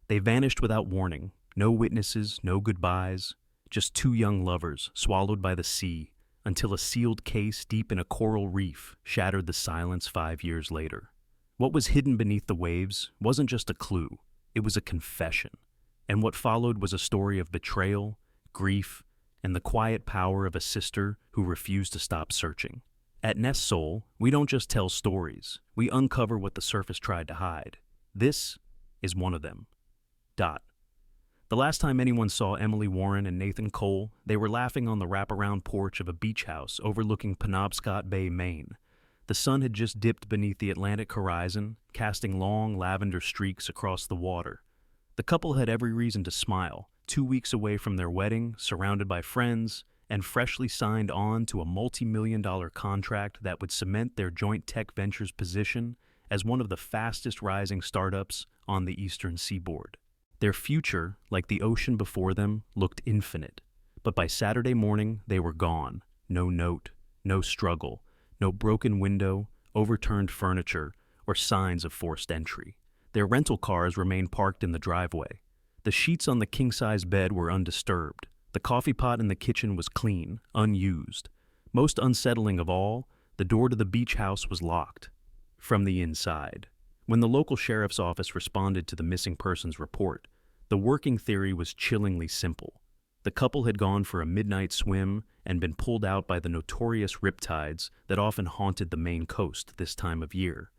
They vanished without warning. No witnesses, no goodbyes, just two young lovers swallowed by the sea until a sealed case deep in a coral reef shattered the silence 5 years later. What was hidden beneath the waves wasn't just a clue, it was a confession. And what followed was a story of betrayal, grief, and the quiet power of a sister who refused to stop searching. At Nestsoul, we don't just tell stories, we uncover what the surface tried to hide. This is one of them. The last time anyone saw Emily Warren and Nathan Cole, they were laughing on the wraparound porch of a beach house overlooking Penobscot Bay, Maine. The sun had just dipped beneath the Atlantic horizon, casting long lavender streaks across the water. The couple had every reason to smile, 2 weeks away from their wedding, surrounded by friends, and freshly signed on to a multi-million-dollar contract that would cement their joint tech venture's position as one of the fastest rising startups on the eastern seaboard. Their future, like the ocean before them, looked infinite. But by Saturday morning, they were gone. No note, no struggle, no broken window, overturned furniture, or signs of forced entry. Their rental cars remained parked in the driveway. The sheets on the king-size bed were undisturbed. The coffee pot in the kitchen was clean, unused. Most unsettling of all, the door to the beach house was locked from the inside. When the local sheriff's office responded to the missing persons report, the working theory was chillingly simple. The couple had gone for a midnight swim and been pulled out by the notorious riptides that often haunted the Maine coast this time of year.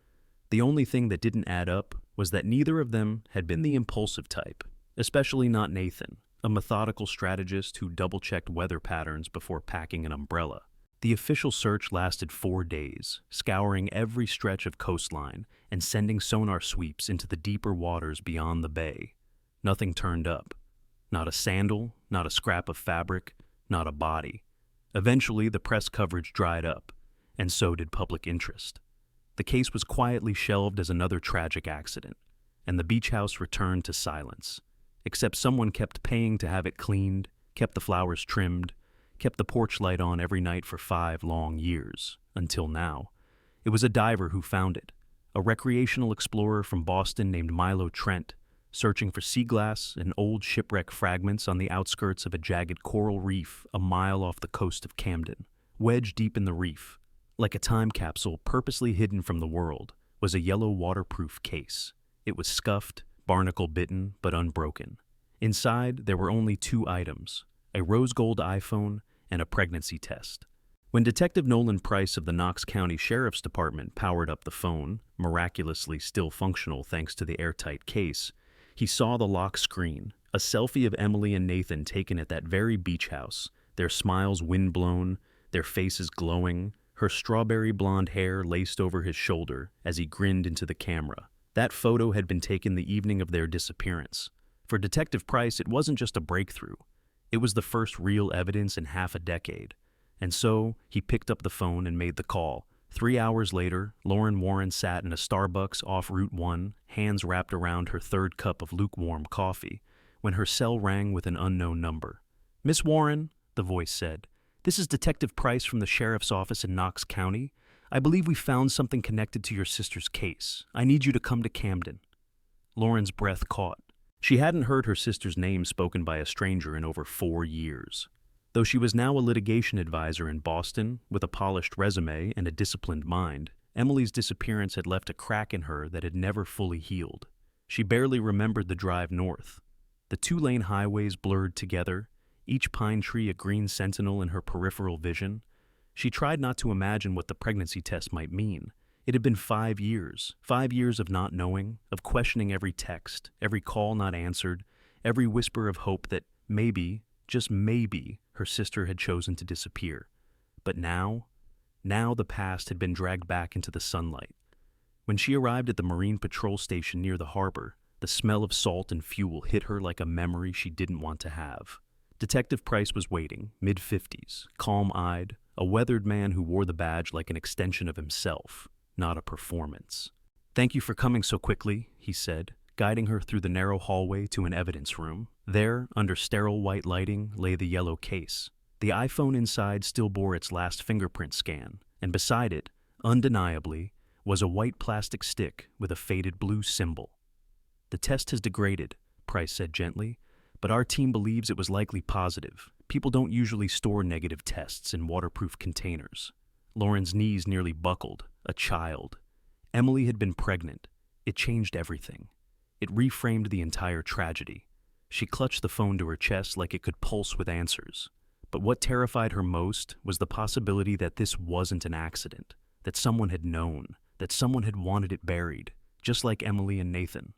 The only thing that didn't add up was that neither of them had been the impulsive type, especially not Nathan, a methodical strategist who double-checked weather patterns before packing an umbrella. The official search lasted 4 days, scouring every stretch of coastline and sending sonar sweeps into the deeper waters beyond the bay. Nothing turned up. Not a sandal, not a scrap of fabric, not a body. Eventually, the press coverage dried up, and so did public interest. The case was quietly shelved as another tragic accident, and the beach house returned to silence, except someone kept paying to have it cleaned, kept the flowers trimmed, kept the porch light on every night for 5 long years, until now. It was a diver who found it, a recreational explorer from Boston named Milo Trent, searching for sea glass and old shipwreck fragments on the outskirts of a jagged coral reef a mile off the coast of Camden. Wedged deep in the reef, like a time capsule purposely hidden from the world, was a yellow waterproof case. It was scuffed, barnacle-bitten, but unbroken. Inside, there were only 2 items, a rose gold iPhone and a pregnancy test. When Detective Nolan Price of the Knox County Sheriff's Department powered up the phone, miraculously still functional thanks to the airtight case, he saw the lock screen, a selfie of Emily and Nathan taken at that very beach house, their smiles windblown, their faces glowing, her strawberry blonde hair laced over his shoulder as he grinned into the camera. That photo had been taken the evening of their disappearance. For Detective Price, it wasn't just a breakthrough. It was the first real evidence in half a decade. And so, he picked up the phone and made the call. 3 hours later, Lauren Warren sat in a Starbucks off Route 1, hands wrapped around her 3rd cup of lukewarm coffee, when her cell rang with an unknown number. "Miss Warren," the voice said, "this is Detective Price from the Sheriff's Office in Knox County. I believe we found something connected to your sister's case. I need you to come to Camden." Lauren's breath caught. She hadn't heard her sister's name spoken by a stranger in over 4 years. Though she was now a litigation advisor in Boston with a polished resume and a disciplined mind, Emily's disappearance had left a crack in her that had never fully healed. She barely remembered the drive north. The 2-lane highways blurred together, each pine tree a green sentinel in her peripheral vision. She tried not to imagine what the pregnancy test might mean. It had been 5 years, 5 years of not knowing, of questioning every text, every call not answered, every whisper of hope that maybe, just maybe, her sister had chosen to disappear. But now the past had been dragged back into the sunlight. When she arrived at the Marine Patrol station near the harbor, the smell of salt and fuel hit her like a memory she didn't want to have. Detective Price was waiting, mid-50s, calm-eyed, a weathered man who wore the badge like an extension of himself, not a performance. "Thank you for coming so quickly," he said, guiding her through the narrow hallway to an evidence room. There, under sterile white lighting, lay the yellow case. The iPhone inside still bore its last fingerprint scan, and beside it, undeniably, was a white plastic stick with a faded blue symbol. "The test has degraded. Price said gently, but our team believes it was likely positive. People don't usually store negative tests in waterproof containers. Lauren's knees nearly buckled. A child. Emily had been pregnant. It changed everything. It reframed the entire tragedy. She clutched the phone to her chest like it could pulse with answers. But what terrified her most was the possibility that this wasn't an accident, that someone had known, that someone had wanted it buried, just like Emily and Nathan.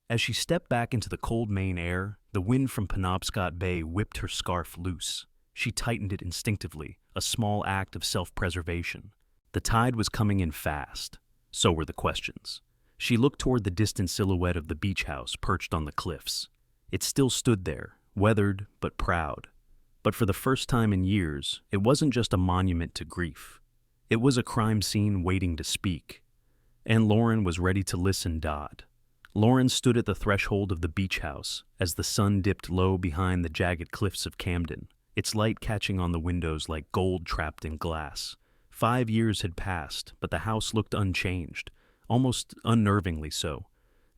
As she stepped back into the cold Maine air, the wind from Penobscot Bay whipped her scarf loose. She tightened it instinctively, a small act of self-preservation. The tide was coming in fast. So were the questions. She looked toward the distant silhouette of the beach house perched on the cliffs. It still stood there, weathered but proud. But for the first time in years, it wasn't just a monument to grief. It was a crime scene waiting to speak. And Lauren was ready to listen. Lauren stood at the threshold of the beach house as the sun dipped low behind the jagged cliffs of Camden, its light catching on the windows like gold trapped in glass. 5 years had passed, but the house looked unchanged, almost unnervingly so.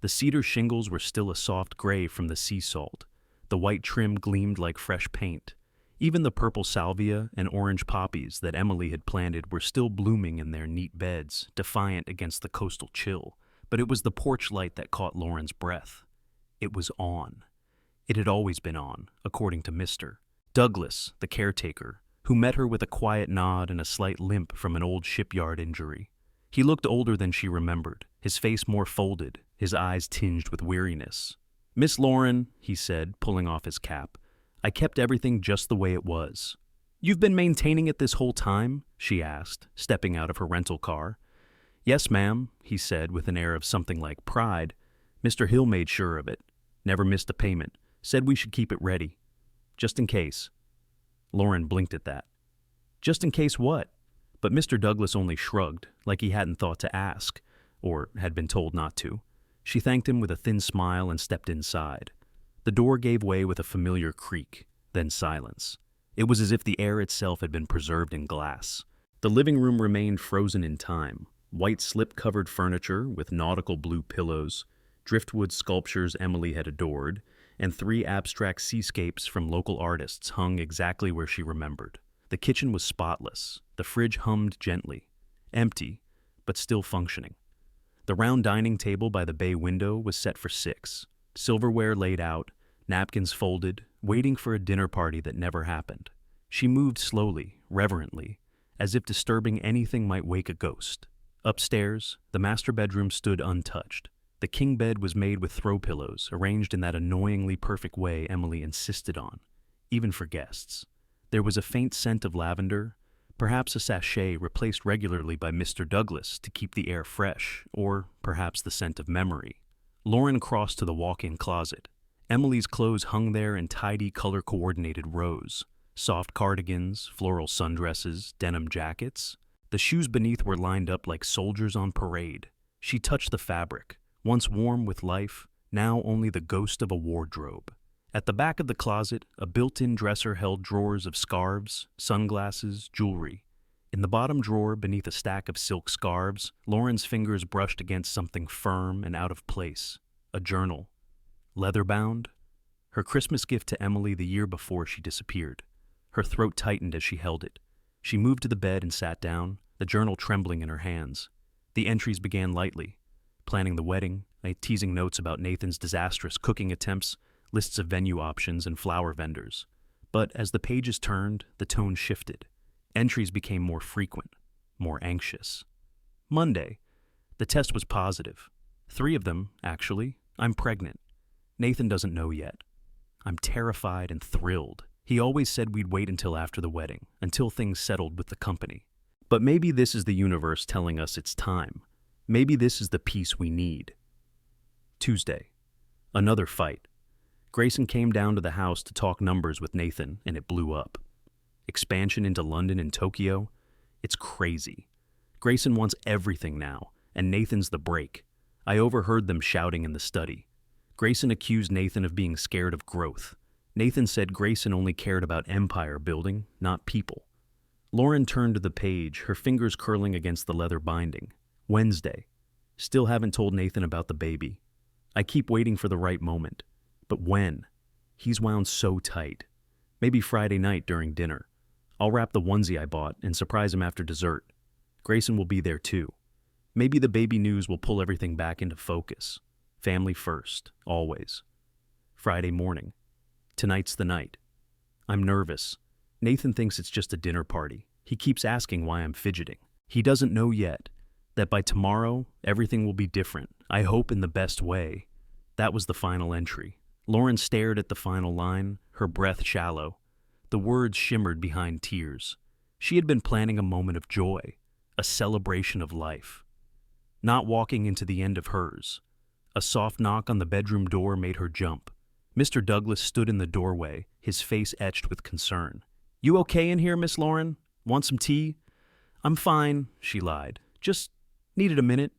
The cedar shingles were still a soft gray from the sea salt. The white trim gleamed like fresh paint. Even the purple salvia and orange poppies that Emily had planted were still blooming in their neat beds, defiant against the coastal chill. But it was the porch light that caught Lauren's breath. It was on. It had always been on, according to Mr. Douglas, the caretaker, who met her with a quiet nod and a slight limp from an old shipyard injury. He looked older than she remembered, his face more folded, his eyes tinged with weariness. "Miss Lauren," he said, pulling off his cap, "I kept everything just the way it was." "You've been maintaining it this whole time?" she asked, stepping out of her rental car. "Yes, ma'am," he said with an air of something like pride. "Mr. Hill made sure of it. Never missed a payment. Said we should keep it ready. Just in case." Lauren blinked at that. Just in case what? But Mr. Douglas only shrugged, like he hadn't thought to ask, or had been told not to. She thanked him with a thin smile and stepped inside. The door gave way with a familiar creak, then silence. It was as if the air itself had been preserved in glass. The living room remained frozen in time. White slip-covered furniture with nautical blue pillows, driftwood sculptures Emily had adored, and 3 abstract seascapes from local artists hung exactly where she remembered. The kitchen was spotless. The fridge hummed gently. Empty, but still functioning. The round dining table by the bay window was set for 6. Silverware laid out, napkins folded, waiting for a dinner party that never happened. She moved slowly, reverently, as if disturbing anything might wake a ghost. Upstairs, the master bedroom stood untouched. The king bed was made with throw pillows, arranged in that annoyingly perfect way Emily insisted on, even for guests. There was a faint scent of lavender, perhaps a sachet replaced regularly by Mr. Douglas to keep the air fresh, or perhaps the scent of memory. Lauren crossed to the walk-in closet. Emily's clothes hung there in tidy, color-coordinated rows. Soft cardigans, floral sundresses, denim jackets. The shoes beneath were lined up like soldiers on parade. She touched the fabric, once warm with life, now only the ghost of a wardrobe. At the back of the closet, a built-in dresser held drawers of scarves, sunglasses, jewelry. In the bottom drawer, beneath a stack of silk scarves, Lauren's fingers brushed against something firm and out of place. A journal. Leather-bound? Her Christmas gift to Emily the year before she disappeared. Her throat tightened as she held it. She moved to the bed and sat down, the journal trembling in her hands. The entries began lightly. Planning the wedding, teasing notes about Nathan's disastrous cooking attempts, lists of venue options and flower vendors. But as the pages turned, the tone shifted. Entries became more frequent, more anxious. Monday. The test was positive. 3 of them, actually. I'm pregnant. Nathan doesn't know yet. I'm terrified and thrilled. He always said we'd wait until after the wedding, until things settled with the company. But maybe this is the universe telling us it's time. Maybe this is the peace we need. Tuesday. Another fight. Grayson came down to the house to talk numbers with Nathan, and it blew up. Expansion into London and Tokyo? It's crazy. Grayson wants everything now, and Nathan's the break. I overheard them shouting in the study. Grayson accused Nathan of being scared of growth. Nathan said Grayson only cared about empire building, not people. Lauren turned to the page, her fingers curling against the leather binding. Wednesday. Still haven't told Nathan about the baby. I keep waiting for the right moment. But when? He's wound so tight. Maybe Friday night during dinner. I'll wrap the onesie I bought and surprise him after dessert. Grayson will be there too. Maybe the baby news will pull everything back into focus. Family first, always. Friday morning. Tonight's the night. I'm nervous. Nathan thinks it's just a dinner party. He keeps asking why I'm fidgeting. He doesn't know yet that by tomorrow, everything will be different. I hope in the best way. That was the final entry. Lauren stared at the final line, her breath shallow. The words shimmered behind tears. She had been planning a moment of joy, a celebration of life. Not walking into the end of hers. A soft knock on the bedroom door made her jump. Mr. Douglas stood in the doorway, his face etched with concern. "You okay in here, Miss Lauren? Want some tea?" "I'm fine," she lied. "Just needed a minute."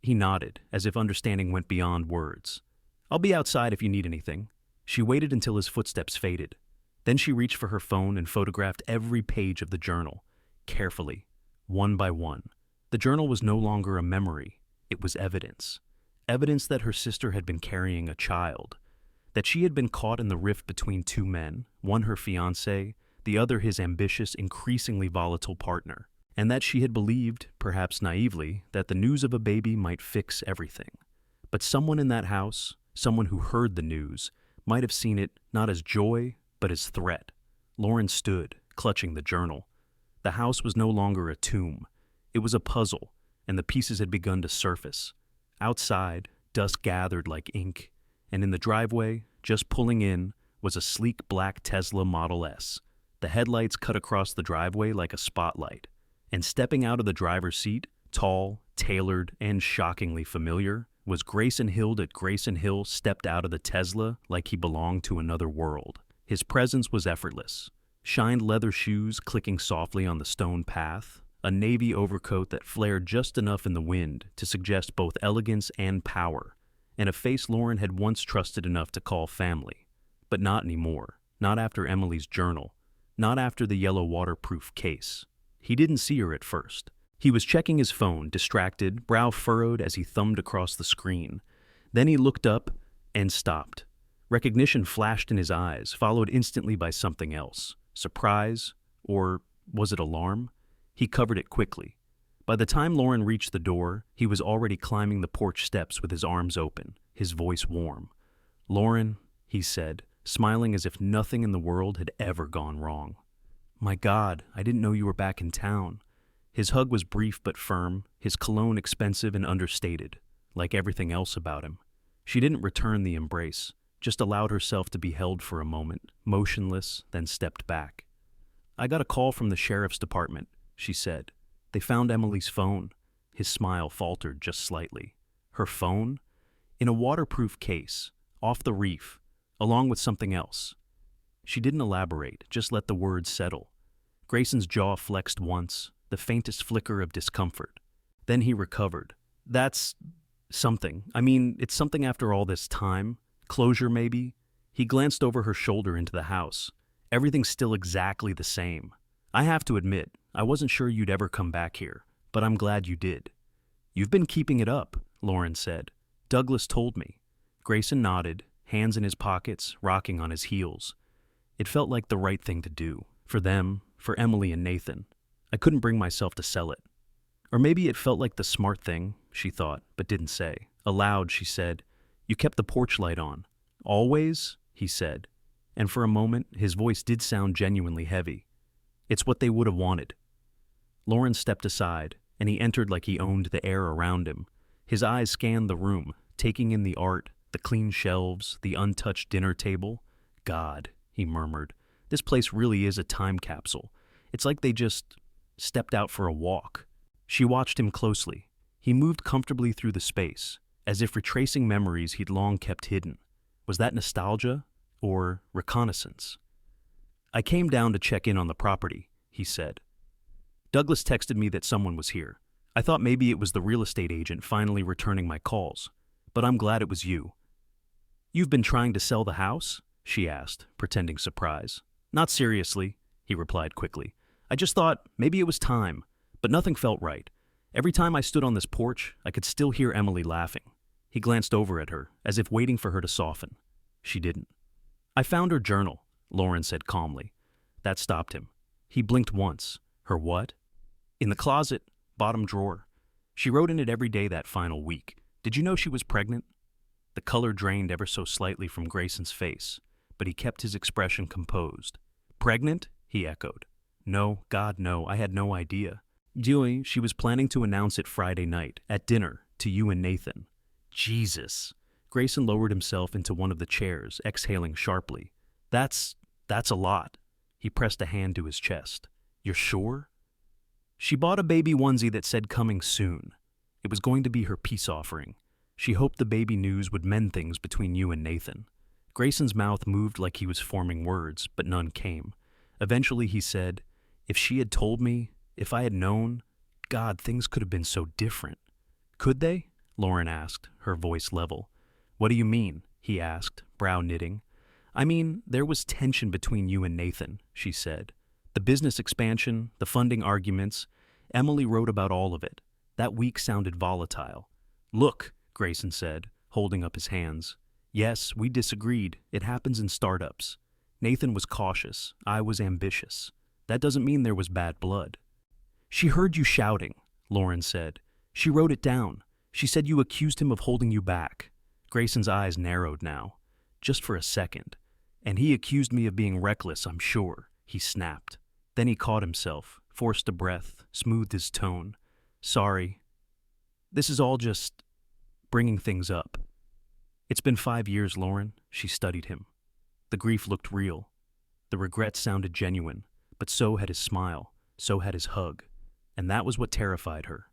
He nodded, as if understanding went beyond words. "I'll be outside if you need anything." She waited until his footsteps faded. Then she reached for her phone and photographed every page of the journal, carefully, one by one. The journal was no longer a memory. It was evidence. Evidence that her sister had been carrying a child. That she had been caught in the rift between two men, one her fiancé, the other his ambitious, increasingly volatile partner. And that she had believed, perhaps naively, that the news of a baby might fix everything. But someone in that house, someone who heard the news, might have seen it not as joy, but as threat. Lauren stood, clutching the journal. The house was no longer a tomb. It was a puzzle, and the pieces had begun to surface. Outside, dust gathered like ink, and in the driveway, just pulling in, was a sleek black Tesla Model S. The headlights cut across the driveway like a spotlight. And stepping out of the driver's seat, tall, tailored, and shockingly familiar, was Grayson Hill. That Grayson Hill stepped out of the Tesla like he belonged to another world. His presence was effortless. Shined leather shoes clicking softly on the stone path, a navy overcoat that flared just enough in the wind to suggest both elegance and power, and a face Lauren had once trusted enough to call family. But not anymore. Not after Emily's journal. Not after the yellow waterproof case. He didn't see her at first. He was checking his phone, distracted, brow furrowed as he thumbed across the screen. Then he looked up and stopped. Recognition flashed in his eyes, followed instantly by something else. Surprise? Or was it alarm? He covered it quickly. By the time Lauren reached the door, he was already climbing the porch steps with his arms open, his voice warm. "Lauren," he said, smiling as if nothing in the world had ever gone wrong. "My God, I didn't know you were back in town." His hug was brief but firm, his cologne expensive and understated, like everything else about him. She didn't return the embrace, just allowed herself to be held for a moment, motionless, then stepped back. "I got a call from the sheriff's department," she said. "They found Emily's phone." His smile faltered just slightly. Her phone? In a waterproof case, off the reef, along with something else. She didn't elaborate, just let the words settle. Grayson's jaw flexed once, the faintest flicker of discomfort. Then he recovered. "That's something. I mean, it's something after all this time. Closure, maybe?" He glanced over her shoulder into the house. Everything's still exactly the same. "I have to admit, I wasn't sure you'd ever come back here, but I'm glad you did." "You've been keeping it up," Lauren said. "Douglas told me." Grayson nodded, hands in his pockets, rocking on his heels. It felt like the right thing to do. For them, for Emily and Nathan. I couldn't bring myself to sell it. Or maybe it felt like the smart thing, she thought, but didn't say. Aloud, she said, "You kept the porch light on." "Always?" he said. And for a moment, his voice did sound genuinely heavy. "It's what they would have wanted." Lauren stepped aside, and he entered like he owned the air around him. His eyes scanned the room, taking in the art, the clean shelves, the untouched dinner table. "God," he murmured, "this place really is a time capsule. It's like they just stepped out for a walk." She watched him closely. He moved comfortably through the space, as if retracing memories he'd long kept hidden. Was that nostalgia or reconnaissance? "I came down to check in on the property," he said. "Douglas texted me that someone was here. I thought maybe it was the real estate agent finally returning my calls, but I'm glad it was you." "You've been trying to sell the house?" she asked, pretending surprise. "Not seriously," he replied quickly. "I just thought maybe it was time, but nothing felt right. Every time I stood on this porch, I could still hear Emily laughing." He glanced over at her, as if waiting for her to soften. She didn't. I found her journal, Lauren said calmly. That stopped him. He blinked once. Her what? In the closet, bottom drawer. She wrote in it every day that final week. Did you know she was pregnant? The color drained ever so slightly from Grayson's face, but he kept his expression composed. Pregnant? He echoed. No, God, no, I had no idea. Dewey, she was planning to announce it Friday night, at dinner, to you and Nathan. Jesus. Grayson lowered himself into one of the chairs, exhaling sharply. That's a lot. He pressed a hand to his chest. You're sure? She bought a baby onesie that said coming soon. It was going to be her peace offering. She hoped the baby news would mend things between you and Nathan. Grayson's mouth moved like he was forming words, but none came. Eventually he said, if she had told me, if I had known, God, things could have been so different. Could they? Lauren asked, her voice level. What do you mean? He asked, brow knitting. I mean, there was tension between you and Nathan, she said. The business expansion, the funding arguments. Emily wrote about all of it. That week sounded volatile. Look, Grayson said, holding up his hands. Yes, we disagreed. It happens in startups. Nathan was cautious. I was ambitious. That doesn't mean there was bad blood. She heard you shouting, Lauren said. She wrote it down. She said you accused him of holding you back. Grayson's eyes narrowed now, just for a second. And he accused me of being reckless, I'm sure, he snapped. Then he caught himself, forced a breath, smoothed his tone. Sorry. This is all just bringing things up. It's been 5 years, Lauren, she studied him. The grief looked real. The regret sounded genuine, but so had his smile, so had his hug. And that was what terrified her.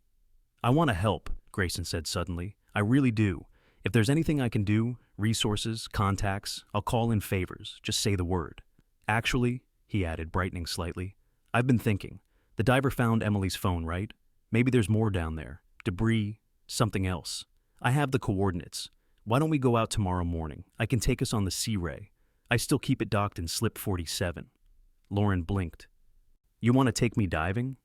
I want to help, Grayson said suddenly. I really do. If there's anything I can do, resources, contacts, I'll call in favors. Just say the word. Actually, he added, brightening slightly, I've been thinking. The diver found Emily's phone, right? Maybe there's more down there. Debris, something else. I have the coordinates. Why don't we go out tomorrow morning? I can take us on the Sea Ray. I still keep it docked in slip 47. Lauren blinked. You want to take me diving?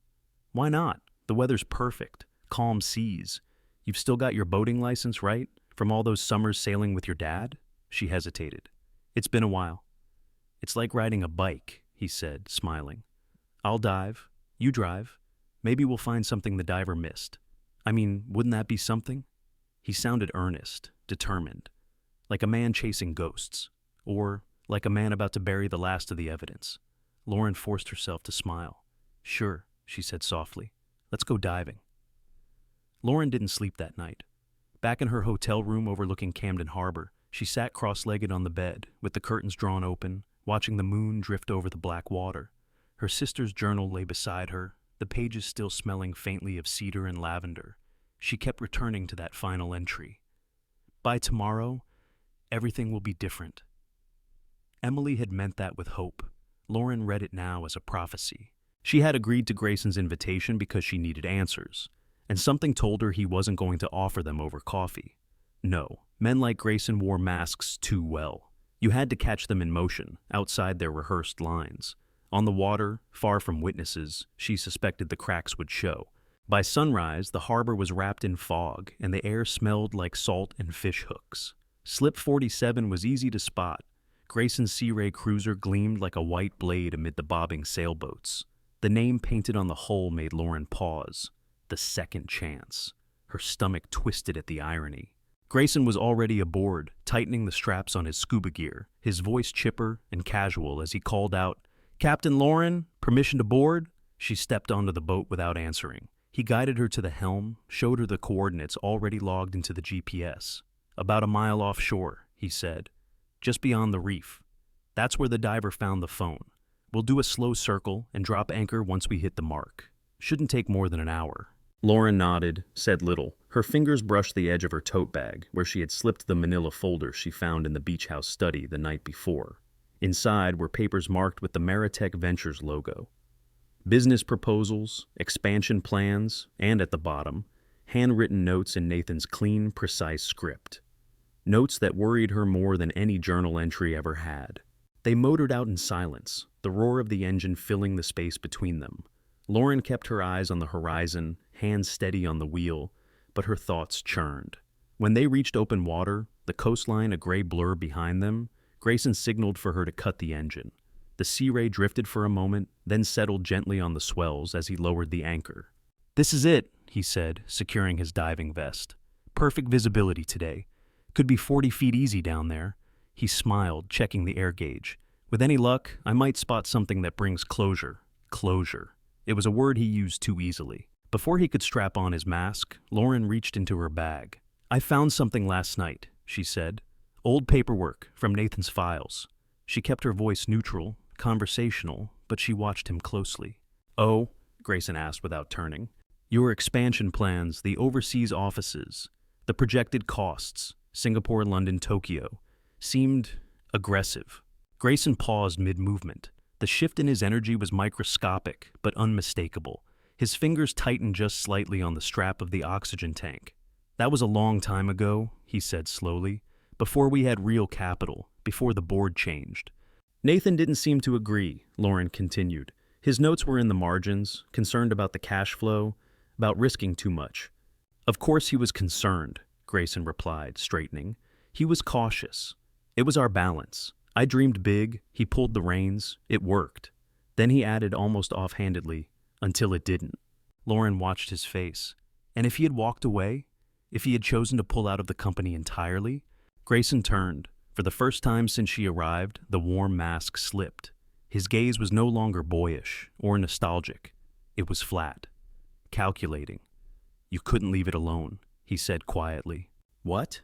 Why not? The weather's perfect. Calm seas. You've still got your boating license, right? From all those summers sailing with your dad? She hesitated. It's been a while. It's like riding a bike, he said, smiling. I'll dive. You drive. Maybe we'll find something the diver missed. I mean, wouldn't that be something? He sounded earnest, determined, like a man chasing ghosts, or like a man about to bury the last of the evidence. Lauren forced herself to smile. Sure, she said softly. Let's go diving. Lauren didn't sleep that night. Back in her hotel room overlooking Camden Harbor, she sat cross-legged on the bed, with the curtains drawn open, watching the moon drift over the black water. Her sister's journal lay beside her, the pages still smelling faintly of cedar and lavender. She kept returning to that final entry. By tomorrow, everything will be different. Emily had meant that with hope. Lauren read it now as a prophecy. She had agreed to Grayson's invitation because she needed answers, and something told her he wasn't going to offer them over coffee. No, men like Grayson wore masks too well. You had to catch them in motion, outside their rehearsed lines. On the water, far from witnesses, she suspected the cracks would show. By sunrise, the harbor was wrapped in fog, and the air smelled like salt and fish hooks. Slip 47 was easy to spot. Grayson's Sea Ray cruiser gleamed like a white blade amid the bobbing sailboats. The name painted on the hull made Lauren pause. The second chance. Her stomach twisted at the irony. Grayson was already aboard, tightening the straps on his scuba gear, his voice chipper and casual as he called out, Captain Lauren, permission to board? She stepped onto the boat without answering. He guided her to the helm, showed her the coordinates already logged into the GPS. About a mile offshore, he said. Just beyond the reef. That's where the diver found the phone. We'll do a slow circle and drop anchor once we hit the mark. Shouldn't take more than an hour. Lauren nodded, said little. Her fingers brushed the edge of her tote bag, where she had slipped the manila folder she found in the beach house study the night before. Inside were papers marked with the Maritech Ventures logo. Business proposals, expansion plans, and at the bottom, handwritten notes in Nathan's clean, precise script. Notes that worried her more than any journal entry ever had. They motored out in silence, the roar of the engine filling the space between them. Lauren kept her eyes on the horizon, hands steady on the wheel, but her thoughts churned. When they reached open water, the coastline a gray blur behind them, Grayson signaled for her to cut the engine. The Sea Ray drifted for a moment, then settled gently on the swells as he lowered the anchor. "This is it," he said, securing his diving vest. "Perfect visibility today. Could be 40 feet easy down there." He smiled, checking the air gauge. "With any luck, I might spot something that brings closure." Closure. It was a word he used too easily. Before he could strap on his mask, Lauren reached into her bag. "I found something last night," she said. "Old paperwork from Nathan's files." She kept her voice neutral, conversational, but she watched him closely. "Oh?" Grayson asked without turning. "Your expansion plans, the overseas offices, the projected costs, Singapore, London, Tokyo, seemed aggressive." Grayson paused mid-movement. The shift in his energy was microscopic, but unmistakable. His fingers tightened just slightly on the strap of the oxygen tank. "That was a long time ago," he said slowly, "before we had real capital, before the board changed." Nathan didn't seem to agree, Lauren continued. His notes were in the margins, concerned about the cash flow, about risking too much. "Of course he was concerned," Grayson replied, straightening. "He was cautious. It was our balance. I dreamed big, he pulled the reins, it worked." Then he added almost offhandedly, "Until it didn't." Lauren watched his face. And if he had walked away? If he had chosen to pull out of the company entirely? Grayson turned. For the first time since she arrived, the warm mask slipped. His gaze was no longer boyish or nostalgic. It was flat, calculating. "You couldn't leave it alone," he said quietly. "What?"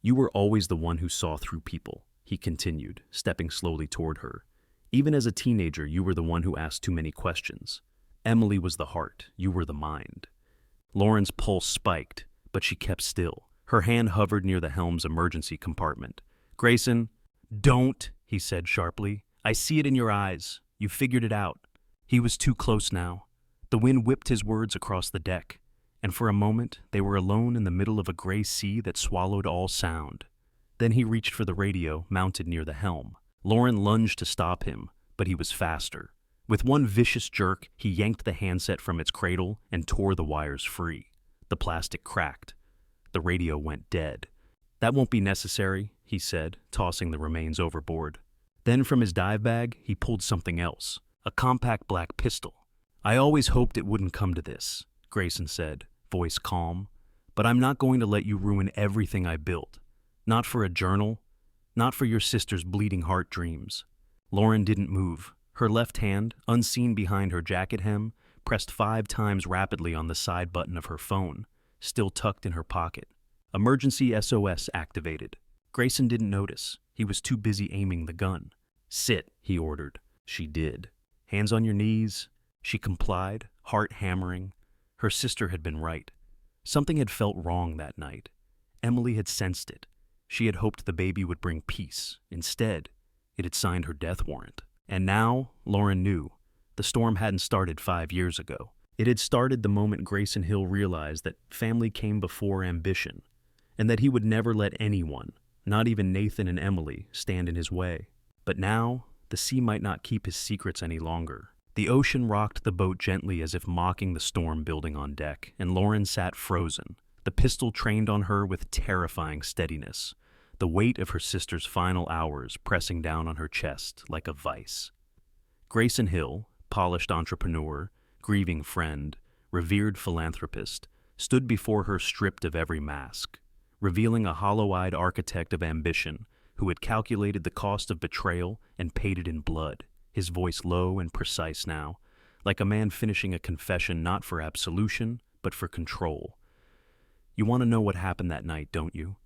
"You were always the one who saw through people," he continued, stepping slowly toward her. "Even as a teenager, you were the one who asked too many questions. Emily was the heart, you were the mind." Lauren's pulse spiked, but she kept still. Her hand hovered near the helm's emergency compartment. "Grayson, don't," he said sharply. "I see it in your eyes. You figured it out." He was too close now. The wind whipped his words across the deck, and for a moment they were alone in the middle of a gray sea that swallowed all sound. Then he reached for the radio mounted near the helm. Lauren lunged to stop him, but he was faster. With one vicious jerk, he yanked the handset from its cradle and tore the wires free. The plastic cracked. The radio went dead. "That won't be necessary," he said, tossing the remains overboard. Then from his dive bag, he pulled something else, a compact black pistol. "I always hoped it wouldn't come to this," Grayson said, voice calm. "But I'm not going to let you ruin everything I built. Not for a journal, not for your sister's bleeding heart dreams." Lauren didn't move. Her left hand, unseen behind her jacket hem, pressed 5 times rapidly on the side button of her phone, still tucked in her pocket. Emergency SOS activated. Grayson didn't notice. He was too busy aiming the gun. "Sit," he ordered. She did. "Hands on your knees." She complied, heart hammering. Her sister had been right. Something had felt wrong that night. Emily had sensed it. She had hoped the baby would bring peace. Instead, it had signed her death warrant. And now, Lauren knew, the storm hadn't started 5 years ago. It had started the moment Grayson Hill realized that family came before ambition, and that he would never let anyone, not even Nathan and Emily, stand in his way. But now, the sea might not keep his secrets any longer. The ocean rocked the boat gently as if mocking the storm building on deck, and Lauren sat frozen, the pistol trained on her with terrifying steadiness, the weight of her sister's final hours pressing down on her chest like a vice. Grayson Hill, polished entrepreneur, grieving friend, revered philanthropist, stood before her stripped of every mask, revealing a hollow-eyed architect of ambition who had calculated the cost of betrayal and paid it in blood, his voice low and precise now, like a man finishing a confession not for absolution, but for control. "You want to know what happened that night, don't you?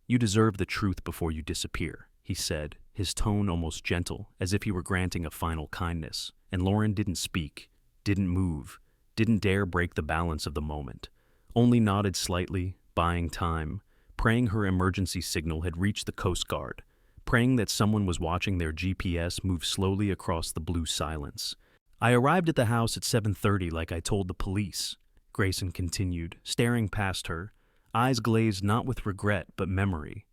You deserve the truth before you disappear," he said, his tone almost gentle, as if he were granting a final kindness. And Lauren didn't speak, didn't move, didn't dare break the balance of the moment, only nodded slightly, buying time, praying her emergency signal had reached the Coast Guard, praying that someone was watching their GPS move slowly across the blue silence. "I arrived at the house at 7:30 like I told the police," Grayson continued, staring past her, eyes glazed not with regret but memory.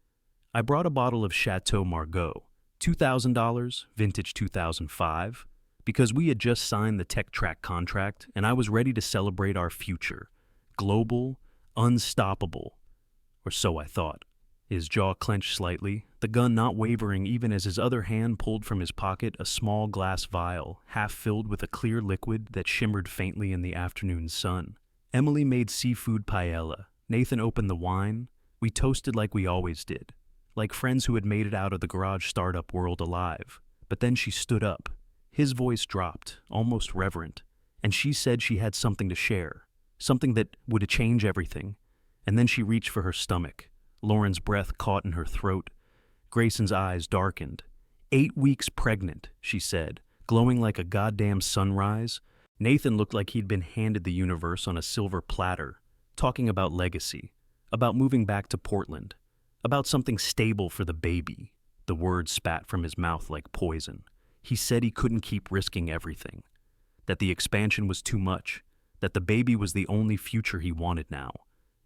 "I brought a bottle of Chateau Margaux, $2,000, vintage 2005, because we had just signed the Tech Track contract and I was ready to celebrate our future. Global, unstoppable. Or so I thought. his jaw clenched slightly, the gun not wavering even as his other hand pulled from his pocket a small glass vial, half filled with a clear liquid that shimmered faintly in the afternoon sun. Emily made seafood paella. Nathan opened the wine. We toasted like we always did, like friends who had made it out of the garage startup world alive. But then she stood up. His voice dropped, almost reverent, and she said she had something to share, something that would change everything. And then she reached for her stomach. Lauren's breath caught in her throat. Grayson's eyes darkened. 8 weeks pregnant, she said, glowing like a goddamn sunrise. Nathan looked like he'd been handed the universe on a silver platter, talking about legacy, about moving back to Portland, about something stable for the baby. The words spat from his mouth like poison. He said he couldn't keep risking everything, that the expansion was too much, that the baby was the only future he wanted now.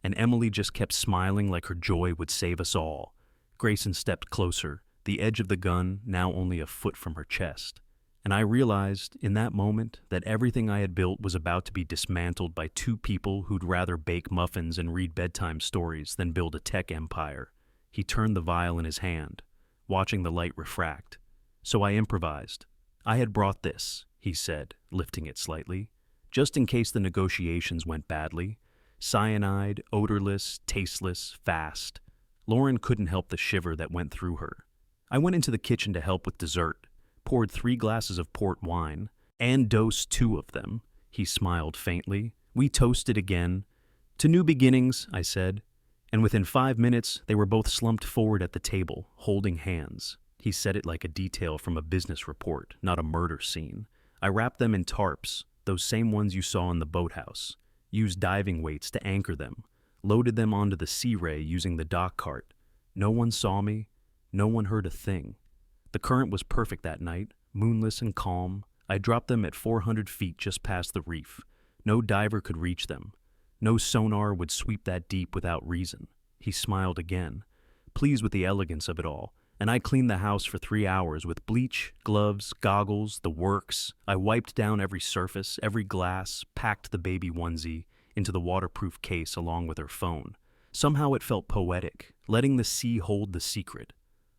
And Emily just kept smiling like her joy would save us all. Grayson stepped closer, the edge of the gun now only a foot from her chest. And I realized in that moment that everything I had built was about to be dismantled by two people who'd rather bake muffins and read bedtime stories than build a tech empire. He turned the vial in his hand, watching the light refract. So I improvised. I had brought this, he said, lifting it slightly, just in case the negotiations went badly. Cyanide, odorless, tasteless, fast. Lauren couldn't help the shiver that went through her. I went into the kitchen to help with dessert, poured 3 glasses of port wine, and dosed 2 of them. He smiled faintly. We toasted again. To new beginnings, I said. And within 5 minutes, they were both slumped forward at the table, holding hands. He said it like a detail from a business report, not a murder scene. I wrapped them in tarps, those same ones you saw in the boathouse. Used diving weights to anchor them, loaded them onto the Sea Ray using the dock cart. No one saw me, no one heard a thing. The current was perfect that night, moonless and calm. I dropped them at 400 feet just past the reef. No diver could reach them. No sonar would sweep that deep without reason. He smiled again, pleased with the elegance of it all. And I cleaned the house for 3 hours with bleach, gloves, goggles, the works. I wiped down every surface, every glass, packed the baby onesie into the waterproof case along with her phone. Somehow it felt poetic, letting the sea hold the secret.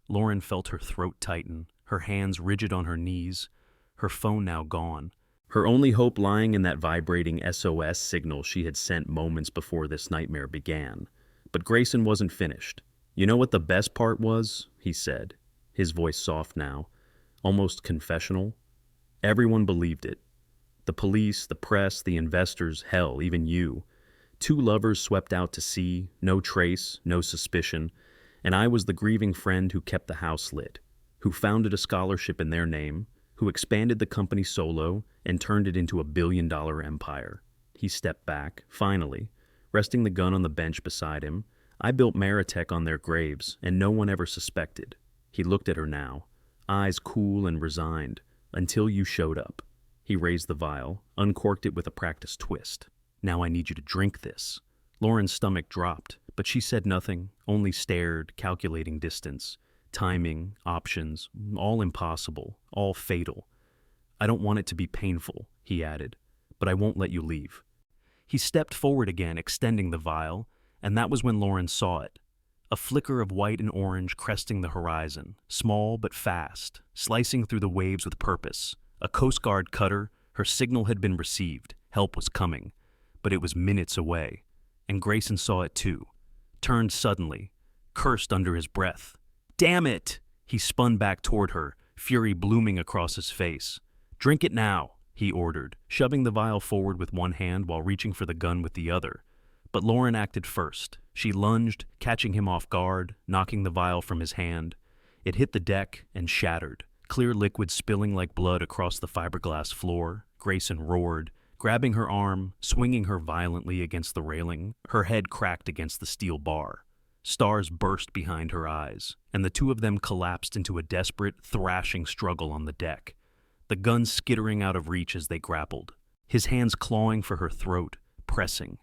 Lauren felt her throat tighten, her hands rigid on her knees, her phone now gone. Her only hope lying in that vibrating SOS signal she had sent moments before this nightmare began. But Grayson wasn't finished. You know what the best part was? He said, his voice soft now, almost confessional. Everyone believed it. The police, the press, the investors, hell, even you. 2 lovers swept out to sea, no trace, no suspicion, and I was the grieving friend who kept the house lit, who founded a scholarship in their name, who expanded the company solo and turned it into a billion-dollar empire. He stepped back, finally, resting the gun on the bench beside him. I built Maritech on their graves, and no one ever suspected. He looked at her now, eyes cool and resigned, until you showed up. He raised the vial, uncorked it with a practiced twist. Now I need you to drink this. Lauren's stomach dropped, but she said nothing, only stared, calculating distance, timing, options, all impossible, all fatal. I don't want it to be painful, he added, but I won't let you leave. He stepped forward again, extending the vial, and that was when Lauren saw it. A flicker of white and orange cresting the horizon, small but fast, slicing through the waves with purpose. A Coast Guard cutter, her signal had been received, help was coming, but it was minutes away. And Grayson saw it too, turned suddenly, cursed under his breath. Damn it! He spun back toward her, fury blooming across his face. Drink it now, he ordered, shoving the vial forward with one hand while reaching for the gun with the other. But Lauren acted first. She lunged, catching him off guard, knocking the vial from his hand. It hit the deck and shattered, clear liquid spilling like blood across the fiberglass floor. Grayson roared, grabbing her arm, swinging her violently against the railing. Her head cracked against the steel bar. Stars burst behind her eyes, and the two of them collapsed into a desperate, thrashing struggle on the deck, the gun skittering out of reach as they grappled, his hands clawing for her throat, pressing,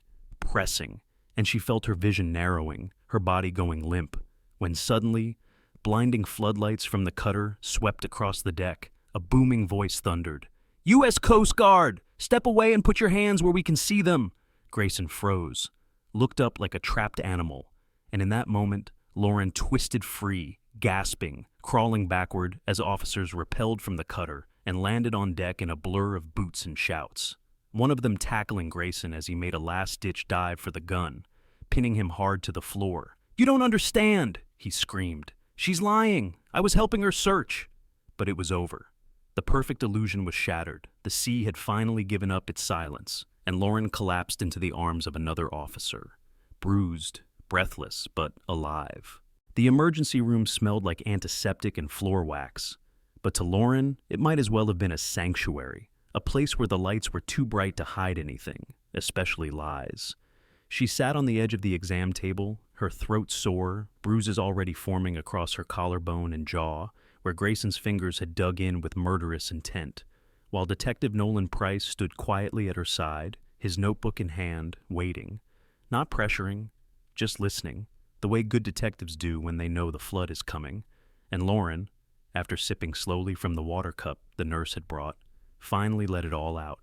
and she felt her vision narrowing, her body going limp, when suddenly, blinding floodlights from the cutter swept across the deck. A booming voice thundered, "U.S. Coast Guard! Step away and put your hands where we can see them!" Grayson froze, looked up like a trapped animal, and in that moment, Lauren twisted free, gasping, crawling backward as officers repelled from the cutter and landed on deck in a blur of boots and shouts. One of them tackling Grayson as he made a last-ditch dive for the gun, pinning him hard to the floor. "You don't understand," he screamed. "She's lying. I was helping her search." But it was over. The perfect illusion was shattered. The sea had finally given up its silence, and Lauren collapsed into the arms of another officer, bruised, breathless, but alive. The emergency room smelled like antiseptic and floor wax, but to Lauren, it might as well have been a sanctuary, a place where the lights were too bright to hide anything, especially lies. She sat on the edge of the exam table, her throat sore, bruises already forming across her collarbone and jaw, where Grayson's fingers had dug in with murderous intent, while Detective Nolan Price stood quietly at her side, his notebook in hand, waiting, not pressuring, just listening, the way good detectives do when they know the flood is coming. And Lauren, after sipping slowly from the water cup the nurse had brought, finally let it all out.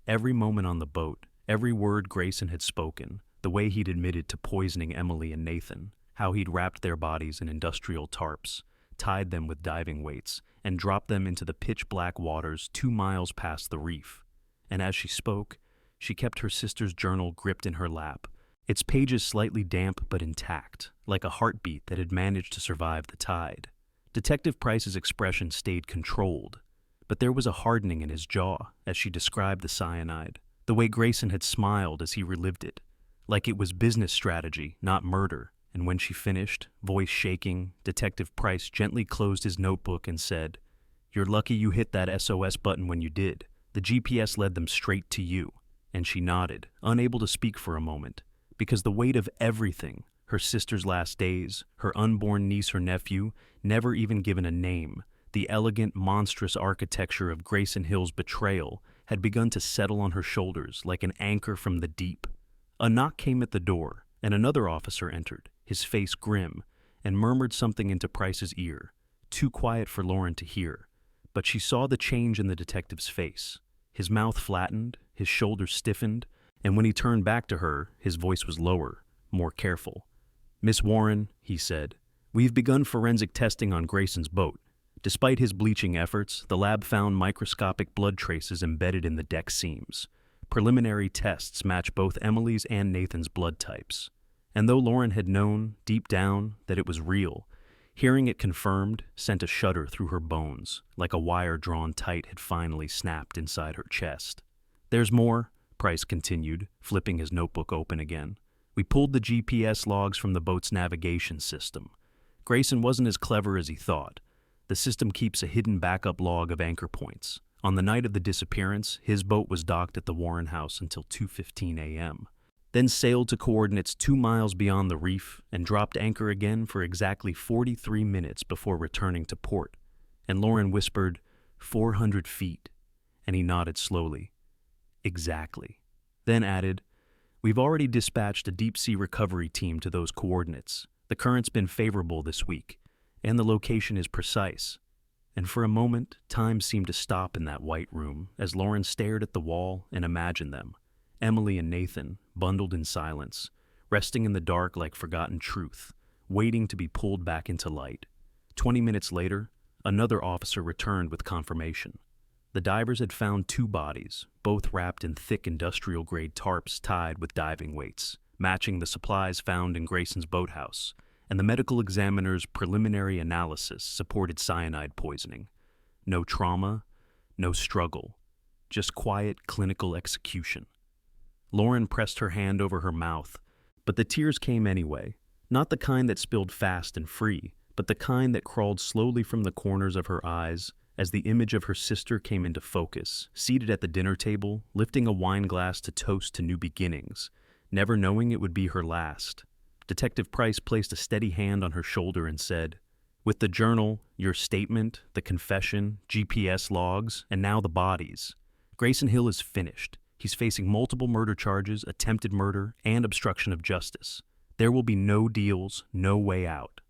Every moment on the boat, every word Grayson had spoken, the way he'd admitted to poisoning Emily and Nathan, how he'd wrapped their bodies in industrial tarps, tied them with diving weights, and dropped them into the pitch-black waters 2 miles past the reef. And as she spoke, she kept her sister's journal gripped in her lap, its pages slightly damp but intact, like a heartbeat that had managed to survive the tide. Detective Price's expression stayed controlled, but there was a hardening in his jaw as she described the cyanide, the way Grayson had smiled as he relived it, like it was business strategy, not murder. And when she finished, voice shaking, Detective Price gently closed his notebook and said, "You're lucky you hit that SOS button when you did. The GPS led them straight to you." And she nodded, unable to speak for a moment, because the weight of everything, her sister's last days, her unborn niece or nephew, never even given a name, the elegant, monstrous architecture of Grayson Hill's betrayal, had begun to settle on her shoulders like an anchor from the deep. A knock came at the door, and another officer entered, his face grim, and murmured something into Price's ear, too quiet for Lauren to hear. But she saw the change in the detective's face. His mouth flattened, his shoulders stiffened, and when he turned back to her, his voice was lower, more careful. "Miss Warren," he said, "we've begun forensic testing on Grayson's boat. Despite his bleaching efforts, the lab found microscopic blood traces embedded in the deck seams. Preliminary tests match both Emily's and Nathan's blood types. And though Lauren had known, deep down, that it was real, hearing it confirmed sent a shudder through her bones, like a wire drawn tight had finally snapped inside her chest. "There's more," Price continued, flipping his notebook open again. "We pulled the GPS logs from the boat's navigation system. Grayson wasn't as clever as he thought. The system keeps a hidden backup log of anchor points. On the night of the disappearance, his boat was docked at the Warren house until 2:15 a.m., then sailed to coordinates 2 miles beyond the reef and dropped anchor again for exactly 43 minutes before returning to port." And Lauren whispered, 400 feet, and he nodded slowly. "Exactly." Then added, "We've already dispatched a deep-sea recovery team to those coordinates. The current's been favorable this week, and the location is precise." And for a moment, time seemed to stop in that white room as Lauren stared at the wall and imagined them, Emily and Nathan, bundled in silence, resting in the dark like forgotten truth, waiting to be pulled back into light. 20 minutes later, another officer returned with confirmation. The divers had found 2 bodies, both wrapped in thick industrial-grade tarps tied with diving weights, matching the supplies found in Grayson's boathouse, and the medical examiner's preliminary analysis supported cyanide poisoning. No trauma, no struggle, just quiet clinical execution. Lauren pressed her hand over her mouth, but the tears came anyway, not the kind that spilled fast and free, but the kind that crawled slowly from the corners of her eyes as the image of her sister came into focus, seated at the dinner table, lifting a wine glass to toast to new beginnings, never knowing it would be her last. Detective Price placed a steady hand on her shoulder and said, "With the journal, your statement, the confession, GPS logs, and now the bodies, Grayson Hill is finished. He's facing multiple murder charges, attempted murder, and obstruction of justice. There will be no deals, no way out."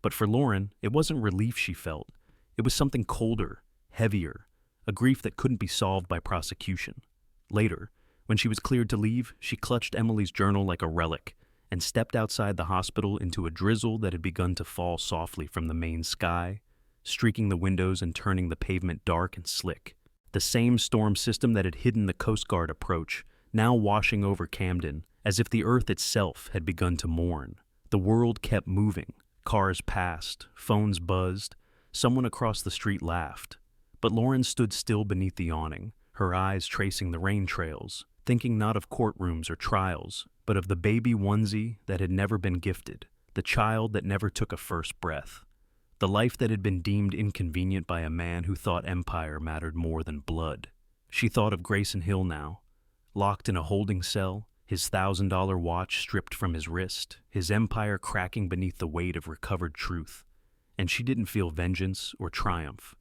But for Lauren, it wasn't relief she felt. It was something colder, heavier, a grief that couldn't be solved by prosecution. Later, when she was cleared to leave, she clutched Emily's journal like a relic and stepped outside the hospital into a drizzle that had begun to fall softly from the Maine sky, streaking the windows and turning the pavement dark and slick. The same storm system that had hidden the Coast Guard approach, now washing over Camden, as if the earth itself had begun to mourn. The world kept moving. Cars passed, phones buzzed, someone across the street laughed. But Lauren stood still beneath the awning, her eyes tracing the rain trails, thinking not of courtrooms or trials, but of the baby onesie that had never been gifted, the child that never took a first breath, the life that had been deemed inconvenient by a man who thought empire mattered more than blood. She thought of Grayson Hill now, locked in a holding cell, his $1,000 watch stripped from his wrist, his empire cracking beneath the weight of recovered truth. And she didn't feel vengeance or triumph,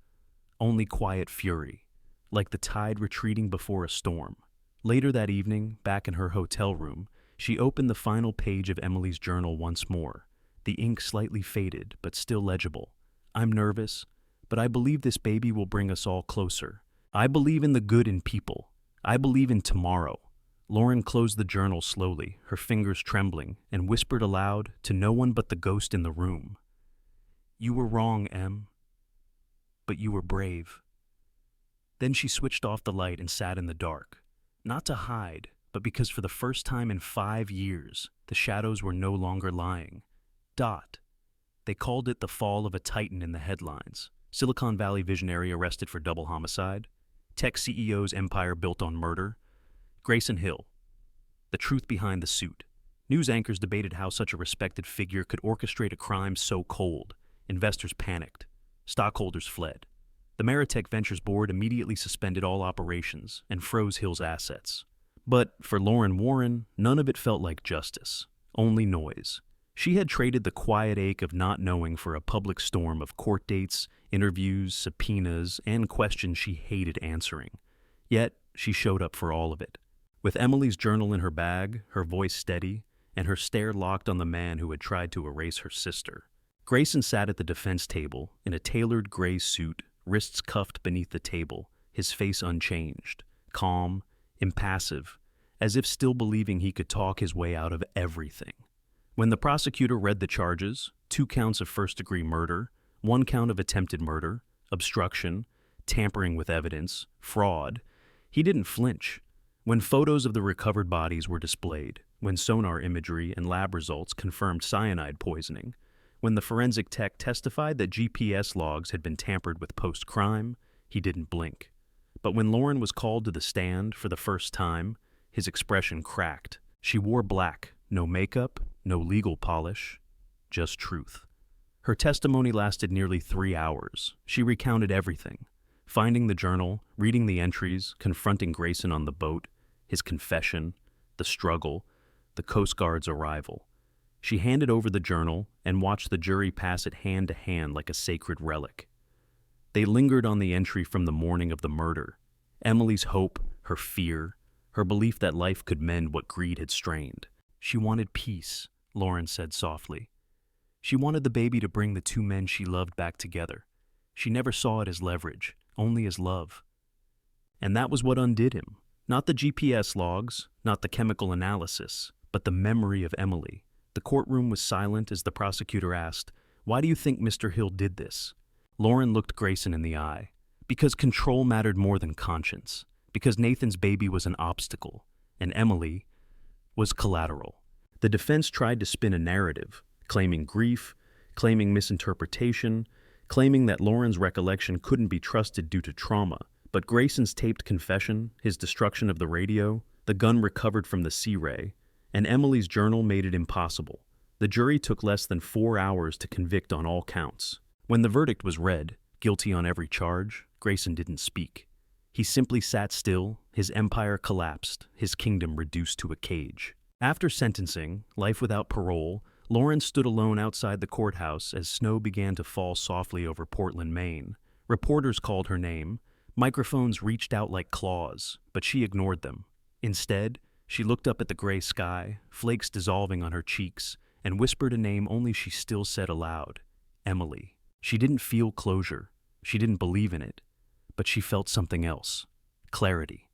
only quiet fury, like the tide retreating before a storm. Later that evening, back in her hotel room, she opened the final page of Emily's journal once more, the ink slightly faded but still legible. I'm nervous, but I believe this baby will bring us all closer. I believe in the good in people. I believe in tomorrow. Lauren closed the journal slowly, her fingers trembling, and whispered aloud to no one but the ghost in the room. You were wrong, Em, but you were brave. Then she switched off the light and sat in the dark, not to hide, but because for the first time in 5 years, the shadows were no longer lying. Dot. They called it the fall of a titan in the headlines. Silicon Valley visionary arrested for double homicide. Tech CEO's empire built on murder. Grayson Hill. The truth behind the suit. News anchors debated how such a respected figure could orchestrate a crime so cold. Investors panicked. Stockholders fled. The Meritech Ventures board immediately suspended all operations and froze Hill's assets. But for Lauren Warren, none of it felt like justice, only noise. She had traded the quiet ache of not knowing for a public storm of court dates, interviews, subpoenas, and questions she hated answering. Yet, she showed up for all of it. With Emily's journal in her bag, her voice steady, and her stare locked on the man who had tried to erase her sister. Grayson sat at the defense table in a tailored gray suit, wrists cuffed beneath the table, his face unchanged, calm, impassive, as if still believing he could talk his way out of everything. When the prosecutor read the charges, 2 counts of first-degree murder, 1 count of attempted murder, obstruction, tampering with evidence, fraud, he didn't flinch. When photos of the recovered bodies were displayed, when sonar imagery and lab results confirmed cyanide poisoning, when the forensic tech testified that GPS logs had been tampered with post-crime, he didn't blink. But when Lauren was called to the stand for the first time, his expression cracked. She wore black, no makeup, no legal polish, just truth. Her testimony lasted nearly 3 hours. She recounted everything. Finding the journal, reading the entries, confronting Grayson on the boat, his confession, the struggle, the Coast Guard's arrival. She handed over the journal and watched the jury pass it hand to hand like a sacred relic. They lingered on the entry from the morning of the murder. Emily's hope, her fear, her belief that life could mend what greed had strained. She wanted peace, Lauren said softly. She wanted the baby to bring the 2 men she loved back together. She never saw it as leverage, only as love. And that was what undid him. Not the GPS logs, not the chemical analysis, but the memory of Emily. The courtroom was silent as the prosecutor asked, "Why do you think Mr. Hill did this?" Lauren looked Grayson in the eye. Because control mattered more than conscience. Because Nathan's baby was an obstacle, and Emily was collateral. The defense tried to spin a narrative, claiming grief, claiming misinterpretation, claiming that Lauren's recollection couldn't be trusted due to trauma. But Grayson's taped confession, his destruction of the radio, the gun recovered from the Sea Ray, and Emily's journal made it impossible. The jury took less than 4 hours to convict on all counts. When the verdict was read, guilty on every charge, Grayson didn't speak. He simply sat still, his empire collapsed, his kingdom reduced to a cage. After sentencing, life without parole, Lauren stood alone outside the courthouse as snow began to fall softly over Portland, Maine. Reporters called her name. Microphones reached out like claws, but she ignored them. Instead, she looked up at the gray sky, flakes dissolving on her cheeks, and whispered a name only she still said aloud, Emily. She didn't feel closure. She didn't believe in it. But she felt something else, clarity.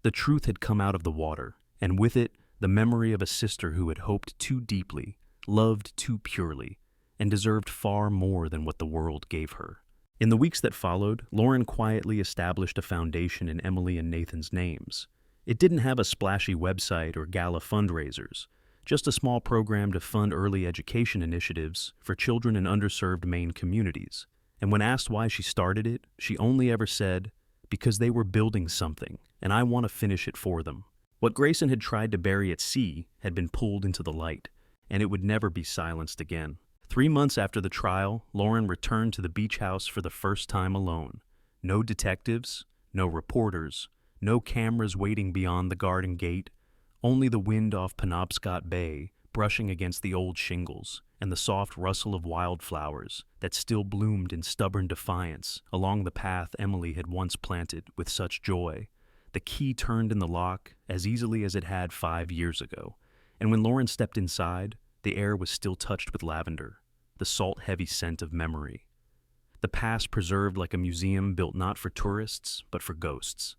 The truth had come out of the water, and with it, the memory of a sister who had hoped too deeply, loved too purely, and deserved far more than what the world gave her. In the weeks that followed, Lauren quietly established a foundation in Emily and Nathan's names. It didn't have a splashy website or gala fundraisers, just a small program to fund early education initiatives for children in underserved Maine communities. And when asked why she started it, she only ever said, "Because they were building something, and I want to finish it for them." What Grayson had tried to bury at sea had been pulled into the light, and it would never be silenced again. 3 months after the trial, Lauren returned to the beach house for the first time alone. No detectives, no reporters, no cameras waiting beyond the garden gate, only the wind off Penobscot Bay brushing against the old shingles and the soft rustle of wildflowers that still bloomed in stubborn defiance along the path Emily had once planted with such joy. The key turned in the lock as easily as it had 5 years ago, and when Lauren stepped inside, the air was still touched with lavender, the salt-heavy scent of memory. The past preserved like a museum built not for tourists, but for ghosts.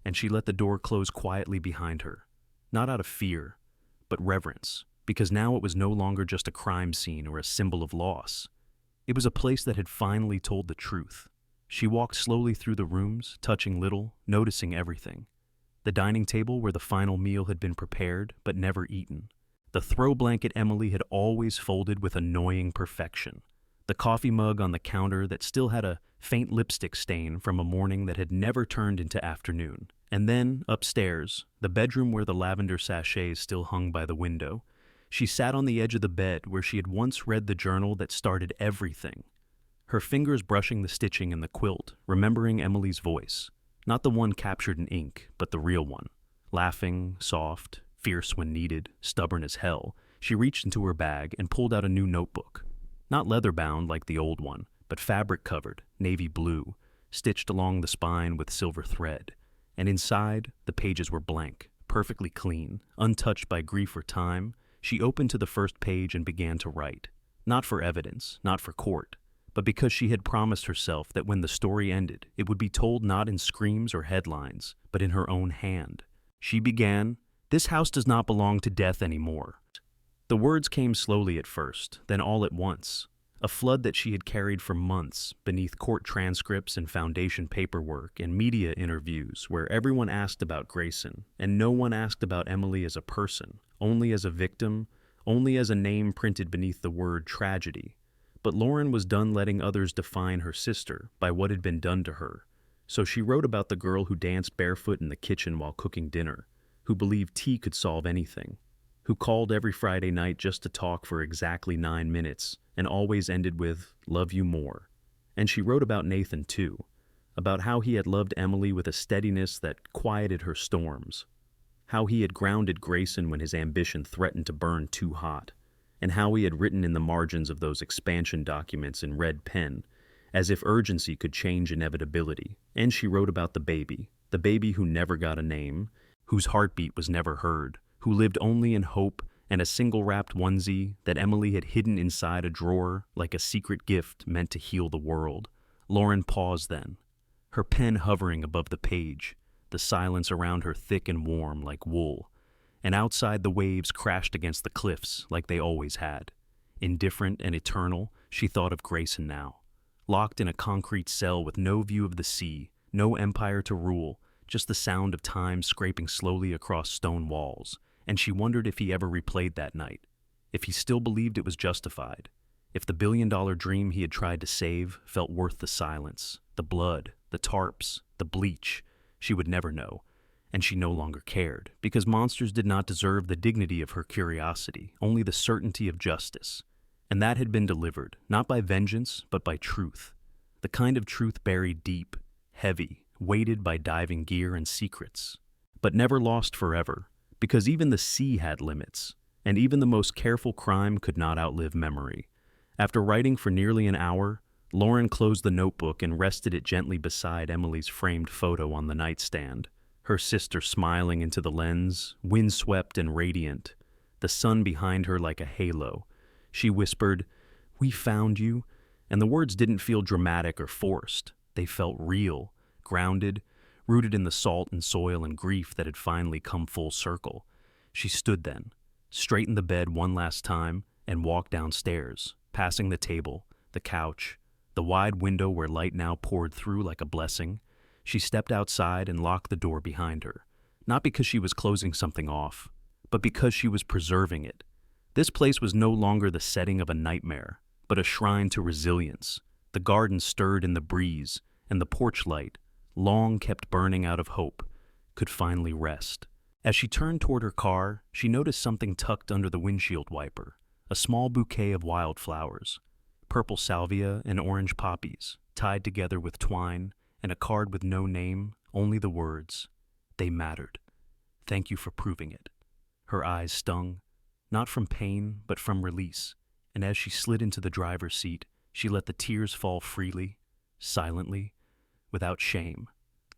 And she let the door close quietly behind her, not out of fear, but reverence, because now it was no longer just a crime scene or a symbol of loss. It was a place that had finally told the truth. She walked slowly through the rooms, touching little, noticing everything. The dining table where the final meal had been prepared, but never eaten. The throw blanket Emily had always folded with annoying perfection. The coffee mug on the counter that still had a faint lipstick stain from a morning that had never turned into afternoon. And then, upstairs, the bedroom where the lavender sachets still hung by the window. She sat on the edge of the bed where she had once read the journal that started everything. Her fingers brushing the stitching in the quilt, remembering Emily's voice. Not the one captured in ink, but the real one. Laughing, soft, fierce when needed, stubborn as hell, she reached into her bag and pulled out a new notebook. Not leather-bound like the old one, but fabric-covered, navy blue, stitched along the spine with silver thread. And inside, the pages were blank, perfectly clean, untouched by grief or time. She opened to the first page and began to write. Not for evidence, not for court, but because she had promised herself that when the story ended, it would be told not in screams or headlines, but in her own hand. She began, "This house does not belong to death anymore." The words came slowly at first, then all at once. A flood that she had carried for months beneath court transcripts and foundation paperwork and media interviews where everyone asked about Grayson, and no one asked about Emily as a person, only as a victim, only as a name printed beneath the word tragedy. But Lauren was done letting others define her sister by what had been done to her. So she wrote about the girl who danced barefoot in the kitchen while cooking dinner, who believed tea could solve anything, who called every Friday night just to talk for exactly 9 minutes and always ended with, "Love you more." And she wrote about Nathan too, about how he had loved Emily with a steadiness that quieted her storms, how he had grounded Grayson when his ambition threatened to burn too hot, and how he had written in the margins of those expansion documents in red pen, as if urgency could change inevitability. And she wrote about the baby who never got a name, whose heartbeat was never heard, who lived only in hope and a single wrapped onesie that Emily had hidden inside a drawer like a secret gift meant to heal the world. Lauren paused then, her pen hovering above the page, the silence around her thick and warm like wool, and outside the waves crashed against the cliffs like they always had. Indifferent and eternal, she thought of Grayson now, locked in a concrete cell with no view of the sea, no empire to rule, just the sound of time scraping slowly across stone walls. And she wondered if he ever replayed that night, if he still believed it was justified, if the billion-dollar dream he had tried to save felt worth the silence, the blood, the tarps, the bleach. She would never know, and she no longer cared, because monsters did not deserve the dignity of her curiosity, only the certainty of justice. And that had been delivered, not by vengeance, but by truth, the kind of truth buried deep, heavy, weighted by diving gear and secrets, but never lost forever. Because even the sea had limits, and even the most careful crime could not outlive memory. After writing for nearly an hour, Lauren closed the notebook and rested it gently beside Emily's framed photo on the nightstand, her sister smiling into the lens, windswept and radiant, the sun behind her like a halo. She whispered, "We found you," and the words didn't feel dramatic or forced. They felt real, grounded, rooted in the salt and soil and grief that had finally come full circle. She stood then, straightened the bed one last time, and walked downstairs, passing the table, the couch, the wide window where light now poured through like a blessing. She stepped outside and locked the door behind her, not because she was closing something off, but because she was preserving it. This place was no longer the setting of a nightmare, but a shrine to resilience. The garden stirred in the breeze, and the porch light, long kept burning out of hope, could finally rest. As she turned toward her car, she noticed something tucked under the windshield wiper, a small bouquet of wildflowers, purple salvia and orange poppies, tied together with twine, and a card with no name, only the words, "They mattered. Thank you for proving it." Her eyes stung, not from pain, but from release, and as she slid into the driver's seat, she let the tears fall freely, silently, without shame.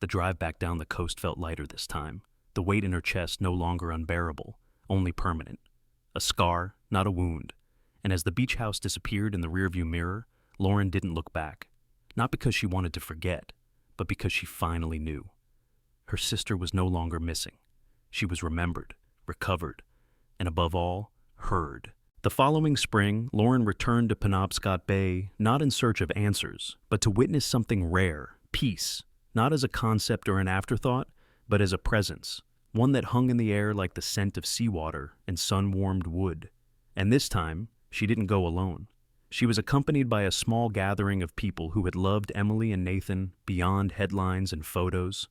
The drive back down the coast felt lighter this time, the weight in her chest no longer unbearable, only permanent. A scar, not a wound. And as the beach house disappeared in the rearview mirror, Lauren didn't look back, not because she wanted to forget, but because she finally knew. Her sister was no longer missing. She was remembered, recovered, and above all, heard. The following spring, Lauren returned to Penobscot Bay not in search of answers, but to witness something rare, peace, not as a concept or an afterthought, but as a presence, one that hung in the air like the scent of seawater and sun-warmed wood. And this time, she didn't go alone. She was accompanied by a small gathering of people who had loved Emily and Nathan beyond headlines and photos.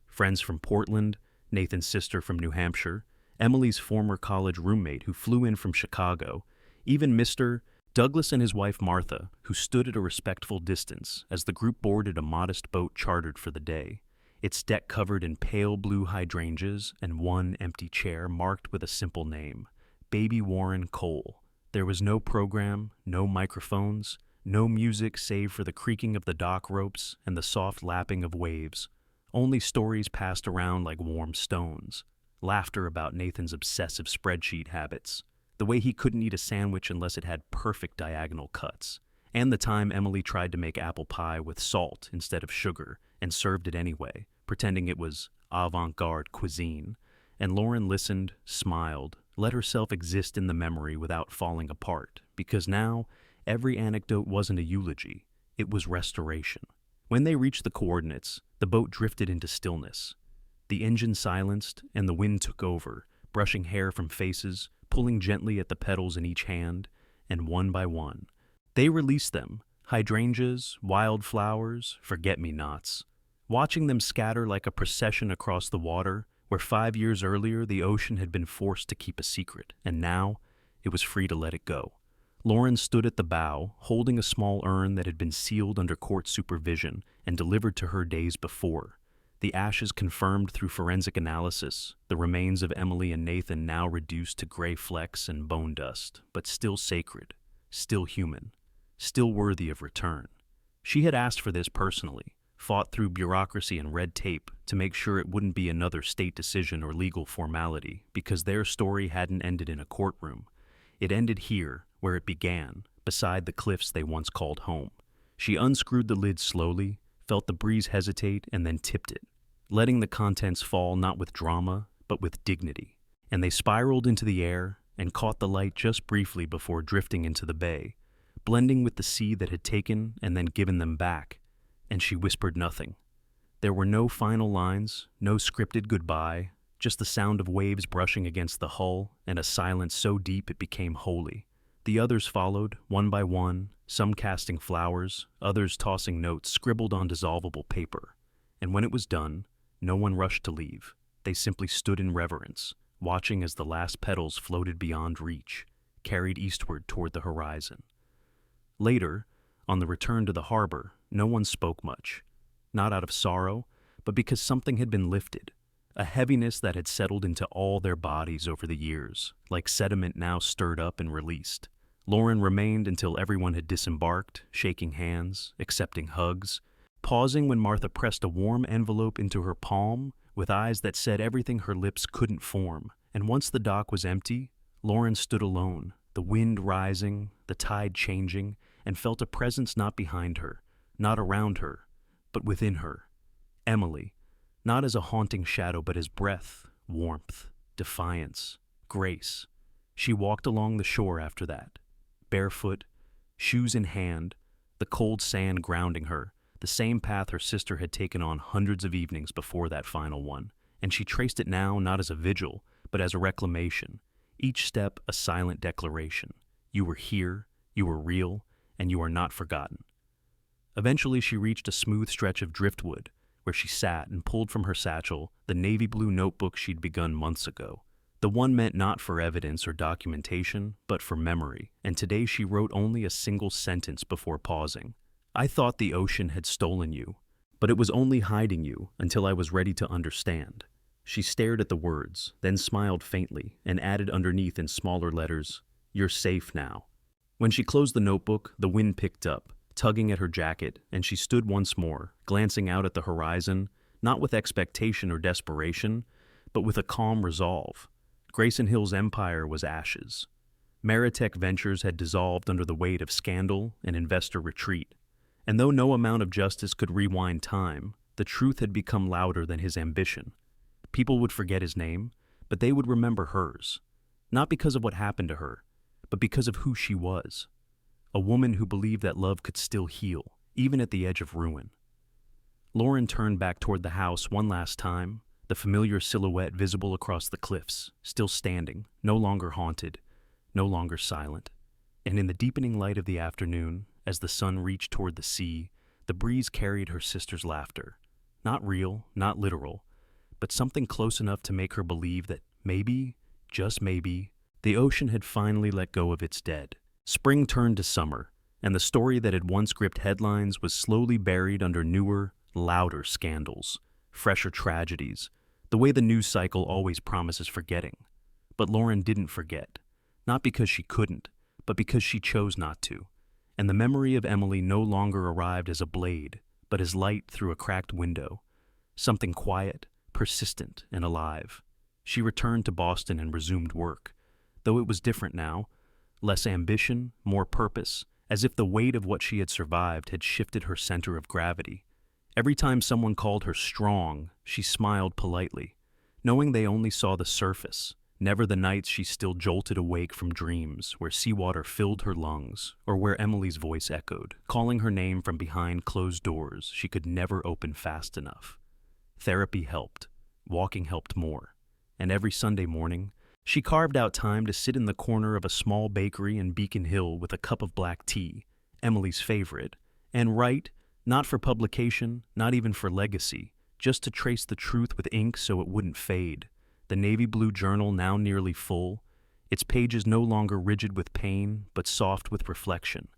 Friends from Portland, Nathan's sister from New Hampshire, Emily's former college roommate who flew in from Chicago, even Mr. Douglas and his wife Martha, who stood at a respectful distance as the group boarded a modest boat chartered for the day, its deck covered in pale blue hydrangeas and one empty chair marked with a simple name, Baby Warren Cole. There was no program, no microphones, no music save for the creaking of the dock ropes and the soft lapping of waves. Only stories passed around like warm stones. Laughter about Nathan's obsessive spreadsheet habits, the way he couldn't eat a sandwich unless it had perfect diagonal cuts, and the time Emily tried to make apple pie with salt instead of sugar and served it anyway, pretending it was avant-garde cuisine. And Lauren listened, smiled, let herself exist in the memory without falling apart, because now every anecdote wasn't a eulogy, it was restoration. When they reached the coordinates, the boat drifted into stillness. The engine silenced, and the wind took over, brushing hair from faces, pulling gently at the pedals in each hand, and one by one, they released them, hydrangeas, wildflowers, forget-me-nots, watching them scatter like a procession across the water, where 5 years earlier the ocean had been forced to keep a secret, and now it was free to let it go. Lauren stood at the bow, holding a small urn that had been sealed under court supervision and delivered to her days before. The ashes confirmed through forensic analysis, the remains of Emily and Nathan now reduced to gray flecks and bone dust, but still sacred, still human, still worthy of return. She had asked for this personally, fought through bureaucracy and red tape to make sure it wouldn't be another state decision or legal formality, because their story hadn't ended in a courtroom. It ended here, where it began, beside the cliffs they once called home. She unscrewed the lid slowly, felt the breeze hesitate, and then tipped it, letting the contents fall not with drama, but with dignity. And they spiraled into the air and caught the light just briefly before drifting into the bay, blending with the sea that had taken and then given them back. And she whispered nothing. There were no final lines, no scripted goodbye, just the sound of waves brushing against the hull and a silence so deep it became holy. The others followed, one by one, some casting flowers, others tossing notes scribbled on dissolvable paper. And when it was done, no one rushed to leave. They simply stood in reverence, watching as the last petals floated beyond reach, carried eastward toward the horizon. Later, on the return to the harbor, no one spoke much, not out of sorrow, but because something had been lifted, a heaviness that had settled into all their bodies over the years, like sediment now stirred up and released. Lauren remained until everyone had disembarked, shaking hands, accepting hugs, pausing when Martha pressed a warm envelope into her palm with eyes that said everything her lips couldn't form. And once the dock was empty, Lauren stood alone, the wind rising, the tide changing, and felt a presence not behind her, not around her, but within her. Emily, not as a haunting shadow but as breath, warmth, defiance, Grace. She walked along the shore after that, barefoot, shoes in hand, the cold sand grounding her, the same path her sister had taken on hundreds of evenings before that final one, and she traced it now not as a vigil, but as a reclamation, each step a silent declaration. You were here, you were real, and you are not forgotten. Eventually she reached a smooth stretch of driftwood, where she sat and pulled from her satchel the navy blue notebook she'd begun months ago. The one meant not for evidence or documentation, but for memory, and today she wrote only a single sentence before pausing. I thought the ocean had stolen you, but it was only hiding you until I was ready to understand. She stared at the words, then smiled faintly, and added underneath in smaller letters, "You're safe now." When she closed the notebook, the wind picked up, tugging at her jacket, and she stood once more, glancing out at the horizon, not with expectation or desperation, but with a calm resolve. Grayson Hill's empire was ashes. Maritech Ventures had dissolved under the weight of scandal and investor retreat. And though no amount of justice could rewind time, the truth had become louder than his ambition. People would forget his name, but they would remember hers. Not because of what happened to her, but because of who she was. A woman who believed that love could still heal, even at the edge of ruin. Lauren turned back toward the house one last time, the familiar silhouette visible across the cliffs, still standing, no longer haunted, no longer silent. And in the deepening light of the afternoon, as the sun reached toward the sea, the breeze carried her sister's laughter. Not real, not literal, but something close enough to make her believe that maybe, just maybe, the ocean had finally let go of its dead. Spring turned to summer, and the story that had once gripped headlines was slowly buried under newer, louder scandals, fresher tragedies, the way the news cycle always promises forgetting. But Lauren didn't forget, not because she couldn't, but because she chose not to. And the memory of Emily no longer arrived as a blade, but as light through a cracked window, something quiet, persistent, and alive. She returned to Boston and resumed work, though it was different now, less ambition, more purpose, as if the weight of what she had survived had shifted her center of gravity. Every time someone called her strong, she smiled politely, knowing they only saw the surface, never the nights she still jolted awake from dreams where seawater filled her lungs, or where Emily's voice echoed, calling her name from behind closed doors she could never open fast enough. Therapy helped. Walking helped more. And every Sunday morning, she carved out time to sit in the corner of a small bakery in Beacon Hill with a cup of black tea, Emily's favorite, and write, not for publication, not even for legacy, just to trace the truth with ink so it wouldn't fade. The navy blue journal now nearly full, its pages no longer rigid with pain, but soft with reflection.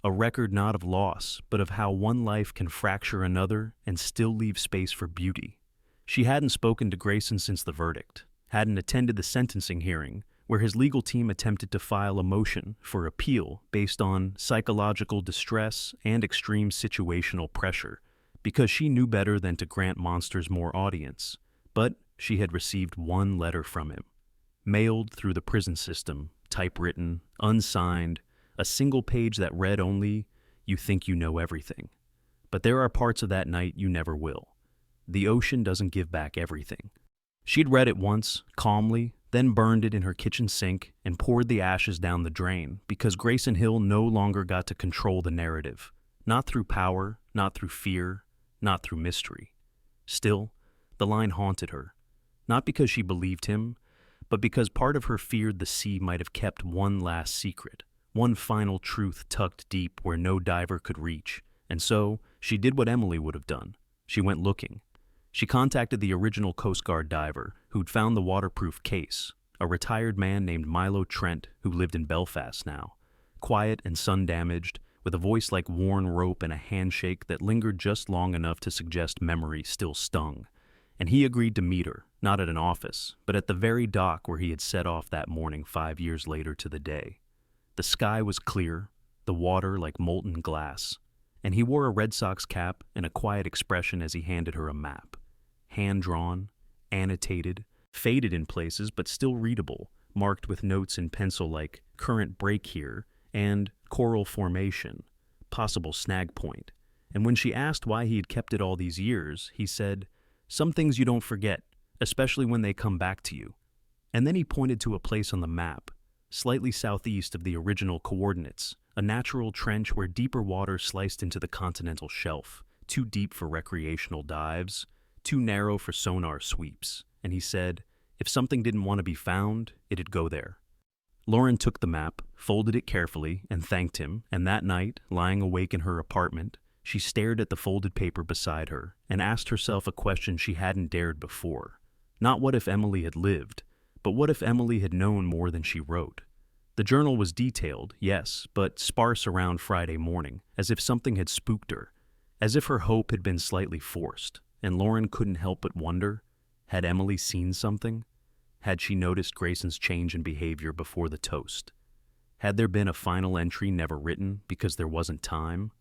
A record not of loss, but of how one life can fracture another and still leave space for beauty. She hadn't spoken to Grayson since the verdict, hadn't attended the sentencing hearing, where his legal team attempted to file a motion for appeal based on psychological distress and extreme situational pressure, because she knew better than to grant monsters more audience. But she had received one letter from him, mailed through the prison system, typewritten, unsigned, a single page that read only, "You think you know everything. But there are parts of that night you never will. The ocean doesn't give back everything." She'd read it once, calmly, then burned it in her kitchen sink and poured the ashes down the drain because Grayson Hill no longer got to control the narrative. Not through power, not through fear, not through mystery. Still, the line haunted her. Not because she believed him, but because part of her feared the sea might have kept one last secret, one final truth tucked deep where no diver could reach. And so, she did what Emily would have done. She went looking. She contacted the original Coast Guard diver who'd found the waterproof case, a retired man named Milo Trent who lived in Belfast now, quiet and sun-damaged, with a voice like worn rope and a handshake that lingered just long enough to suggest memory still stung. And he agreed to meet her, not at an office, but at the very dock where he had set off that morning 5 years later to the day. The sky was clear, the water like molten glass, and he wore a Red Sox cap and a quiet expression as he handed her a map. Hand-drawn, annotated, faded in places but still readable, marked with notes in pencil like current break here and coral formation, possible snag point. And when she asked why he had kept it all these years, he said, "Some things you don't forget, especially when they come back to you." And then he pointed to a place on the map, slightly southeast of the original coordinates, a natural trench where deeper water sliced into the continental shelf, too deep for recreational dives, too narrow for sonar sweeps. And he said, if something didn't want to be found, it'd go there. Lauren took the map, folded it carefully, and thanked him, and that night, lying awake in her apartment, she stared at the folded paper beside her and asked herself a question she hadn't dared before. Not what if Emily had lived, but what if Emily had known more than she wrote? The journal was detailed, yes, but sparse around Friday morning, as if something had spooked her, as if her hope had been slightly forced, and Lauren couldn't help but wonder, had Emily seen something? Had she noticed Grayson's change in behavior before the toast? Had there been a final entry never written because there wasn't time?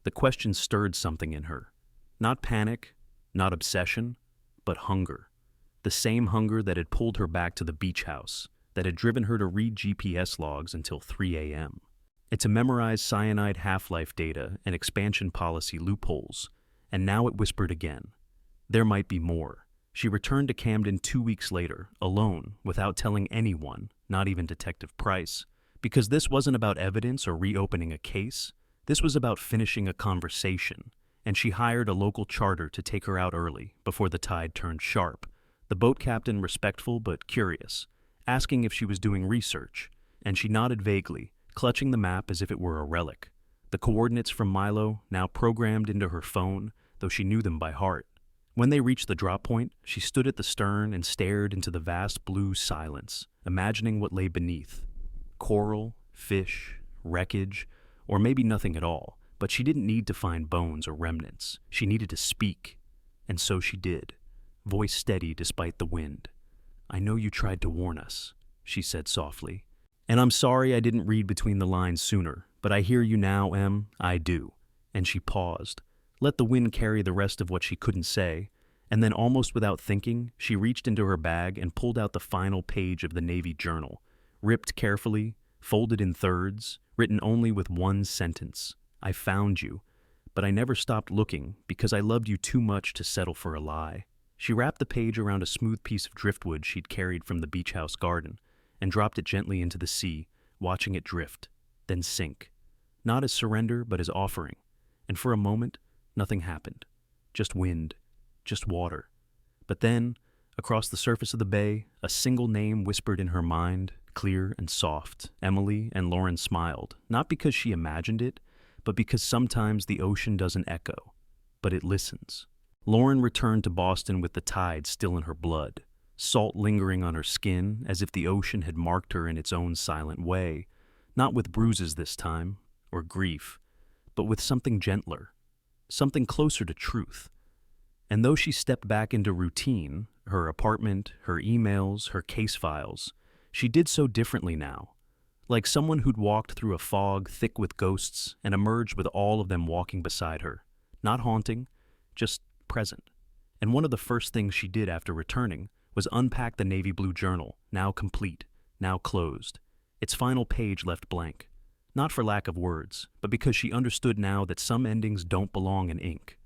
The question stirred something in her. Not panic, not obsession, but hunger. The same hunger that had pulled her back to the beach house, that had driven her to read GPS logs until 3 a.m. and to memorize cyanide half-life data and expansion policy loopholes, and now it whispered again. There might be more. She returned to Camden 2 weeks later, alone, without telling anyone, not even Detective Price, because this wasn't about evidence or reopening a case. This was about finishing a conversation, and she hired a local charter to take her out early, before the tide turned sharp. The boat captain respectful but curious, asking if she was doing research, and she nodded vaguely, clutching the map as if it were a relic. The coordinates from Milo now programmed into her phone, though she knew them by heart. When they reached the drop point, she stood at the stern and stared into the vast blue silence, imagining what lay beneath. Coral, fish, wreckage, or maybe nothing at all, but she didn't need to find bones or remnants. She needed to speak, and so she did, voice steady despite the wind. I know you tried to warn us, she said softly. And I'm sorry I didn't read between the lines sooner, but I hear you now, Em, I do. And she paused, let the wind carry the rest of what she couldn't say, and then almost without thinking, she reached into her bag and pulled out the final page of the Navy Journal, ripped carefully, folded in thirds, written only with one sentence. I found you, but I never stopped looking because I loved you too much to settle for a lie. She wrapped the page around a smooth piece of driftwood she'd carried from the beach house garden and dropped it gently into the sea, watching it drift, then sink. Not as surrender, but as offering. And for a moment, nothing happened. Just wind, just water. But then, across the surface of the bay, a single name whispered in her mind, clear and soft. Emily, and Lauren smiled, not because she imagined it, but because sometimes the ocean doesn't echo, but it listens. Lauren returned to Boston with the tide still in her blood, salt lingering on her skin as if the ocean had marked her in its own silent way, not with bruises this time, or grief, but with something gentler, something closer to truth. And though she stepped back into routine, her apartment, her emails, her case files, she did so differently now, like someone who'd walked through a fog thick with ghosts and emerged with all of them walking beside her, not haunting, just present. And one of the first things she did after returning was unpack the navy blue journal, now complete, now closed, its final page left blank. Not for lack of words, but because she understood now that some endings don't belong in ink,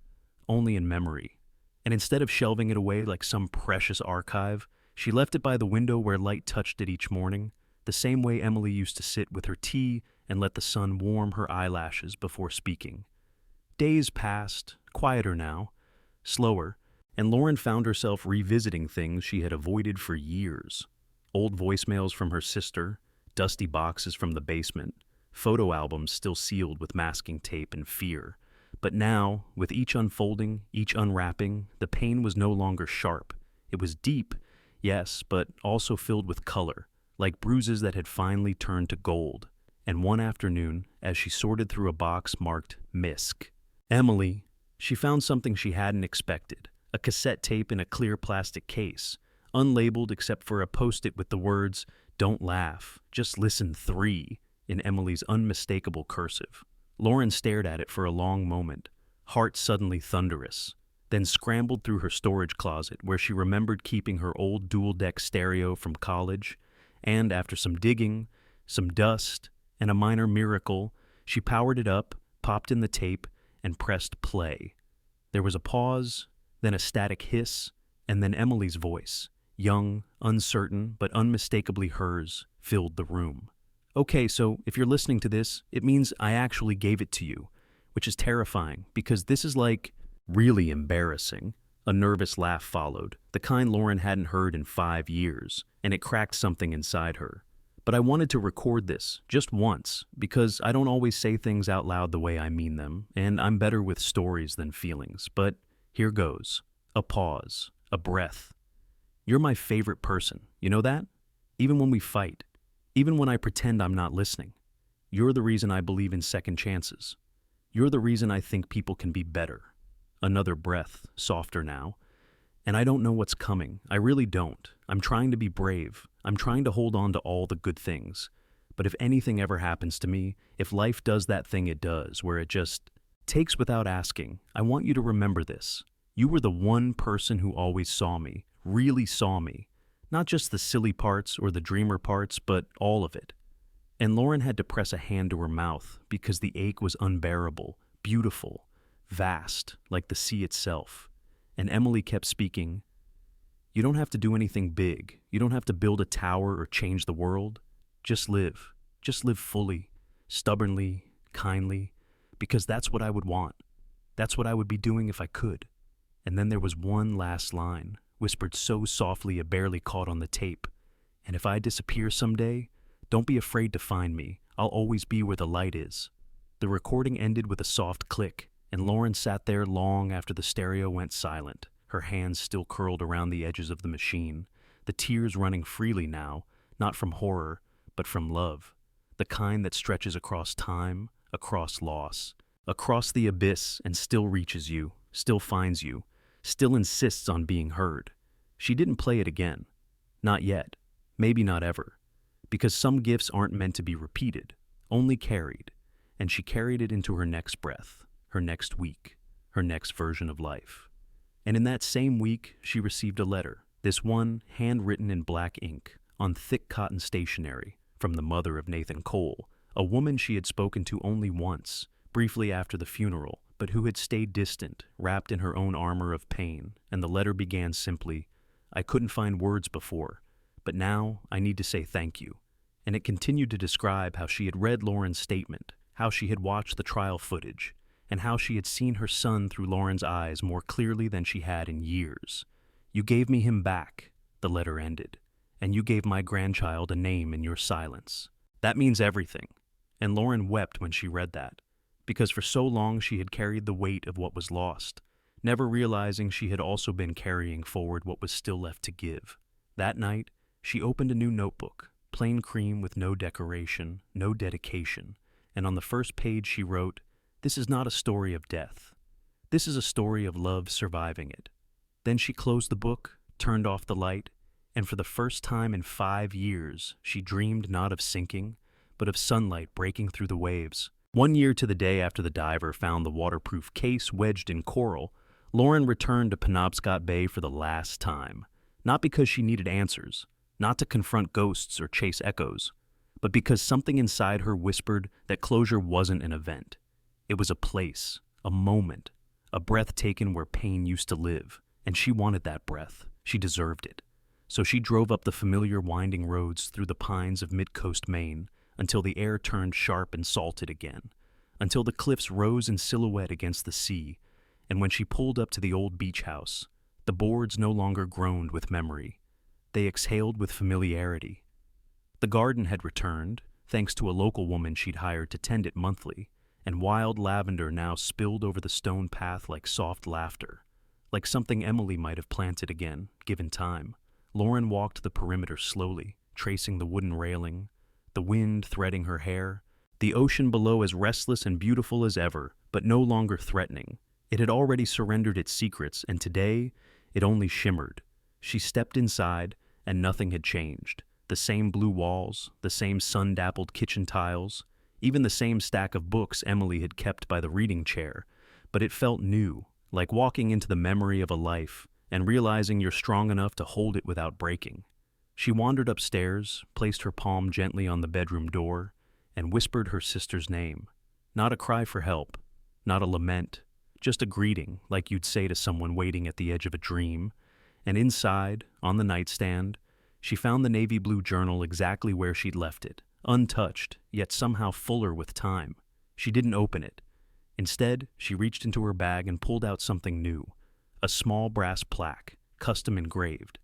only in memory. And instead of shelving it away like some precious archive, she left it by the window where light touched it each morning, the same way Emily used to sit with her tea and let the sun warm her eyelashes before speaking. Days passed, quieter now, slower, and Lauren found herself revisiting things she had avoided for years. Old voicemails from her sister, dusty boxes from the basement, photo albums still sealed with masking tape and fear. But now, with each unfolding, each unwrapping, the pain was no longer sharp. It was deep, yes, but also filled with color, like bruises that had finally turned to gold. And one afternoon, as she sorted through a box marked Misk, Emily, she found something she hadn't expected, a cassette tape in a clear plastic case, unlabeled except for a post-it with the words, "Don't laugh, just listen 3, in Emily's unmistakable cursive. Lauren stared at it for a long moment, heart suddenly thunderous, then scrambled through her storage closet where she remembered keeping her old dual-deck stereo from college, and after some digging, some dust, and a minor miracle, she powered it up, popped in the tape, and pressed play. There was a pause, then a static hiss, and then Emily's voice, young, uncertain, but unmistakably hers, filled the room. Okay, so if you're listening to this, it means I actually gave it to you, which is terrifying because this is like really embarrassing. A nervous laugh followed, the kind Lauren hadn't heard in 5 years, and it cracked something inside her. But I wanted to record this, just once, because I don't always say things out loud the way I mean them, and I'm better with stories than feelings. But here goes. A pause, a breath. You're my favorite person, you know that? Even when we fight, even when I pretend I'm not listening. You're the reason I believe in second chances. You're the reason I think people can be better. Another breath, softer now. And I don't know what's coming. I really don't. I'm trying to be brave. I'm trying to hold on to all the good things. But if anything ever happens to me, if life does that thing it does, where it just takes without asking, I want you to remember this. You were the one person who always saw me, really saw me. Not just the silly parts or the dreamer parts, but all of it. And Lauren had to press a hand to her mouth because the ache was unbearable, beautiful, vast, like the sea itself. And Emily kept speaking. You don't have to do anything big. You don't have to build a tower or change the world. Just live. Just live fully, stubbornly, kindly, because that's what I would want. That's what I would be doing if I could. And then there was one last line, whispered so softly it barely caught on the tape. And if I disappear someday, don't be afraid to find me. I'll always be where the light is. The recording ended with a soft click, and Lauren sat there long after the stereo went silent, her hands still curled around the edges of the machine, the tears running freely now, not from horror, but from love, the kind that stretches across time, across loss, across the abyss and still reaches you, still finds you, still insists on being heard. She didn't play it again. Not yet. Maybe not ever. Because some gifts aren't meant to be repeated, only carried. And she carried it into her next breath, her next week, her next version of life. And in that same week, she received a letter, this one handwritten in black ink, on thick cotton stationery, from the mother of Nathan Cole, a woman she had spoken to only once, briefly after the funeral, but who had stayed distant, wrapped in her own armor of pain, and the letter began simply, I couldn't find words before, but now I need to say thank you. And it continued to describe how she had read Lauren's statement, how she had watched the trial footage, and how she had seen her son through Lauren's eyes more clearly than she had in years. You gave me him back, the letter ended, and you gave my grandchild a name in your silence. That means everything. And Lauren wept when she read that, because for so long she had carried the weight of what was lost, never realizing she had also been carrying forward what was still left to give. That night, she opened a new notebook, plain cream with no decoration, no dedication, and on the first page she wrote, This is not a story of death. This is a story of love surviving it. Then she closed the book, turned off the light, and for the first time in 5 years, she dreamed not of sinking, but of sunlight breaking through the waves. 1 year to the day after the diver found the waterproof case wedged in coral, Lauren returned to Penobscot Bay for the last time, not because she needed answers, not to confront ghosts or chase echoes, but because something inside her whispered that closure wasn't an event. It was a place, a moment, a breath taken where pain used to live, and she wanted that breath. She deserved it. So she drove up the familiar winding roads through the pines of mid-coast Maine until the air turned sharp and salted again, until the cliffs rose in silhouette against the sea, and when she pulled up to the old beach house, the boards no longer groaned with memory. They exhaled with familiarity. The garden had returned, thanks to a local woman she'd hired to tend it monthly, and wild lavender now spilled over the stone path like soft laughter, like something Emily might have planted again, given time. Lauren walked the perimeter slowly, tracing the wooden railing, the wind threading her hair, the ocean below as restless and beautiful as ever, but no longer threatening. It had already surrendered its secrets, and today it only shimmered. She stepped inside, and nothing had changed. The same blue walls, the same sun-dappled kitchen tiles, even the same stack of books Emily had kept by the reading chair, but it felt new, like walking into the memory of a life and realizing you're strong enough to hold it without breaking. She wandered upstairs, placed her palm gently on the bedroom door, and whispered her sister's name. Not a cry for help, not a lament, just a greeting like you'd say to someone waiting at the edge of a dream. And inside, on the nightstand, she found the navy blue journal exactly where she'd left it, untouched, yet somehow fuller with time. She didn't open it. Instead, she reached into her bag and pulled out something new, a small brass plaque, custom engraved,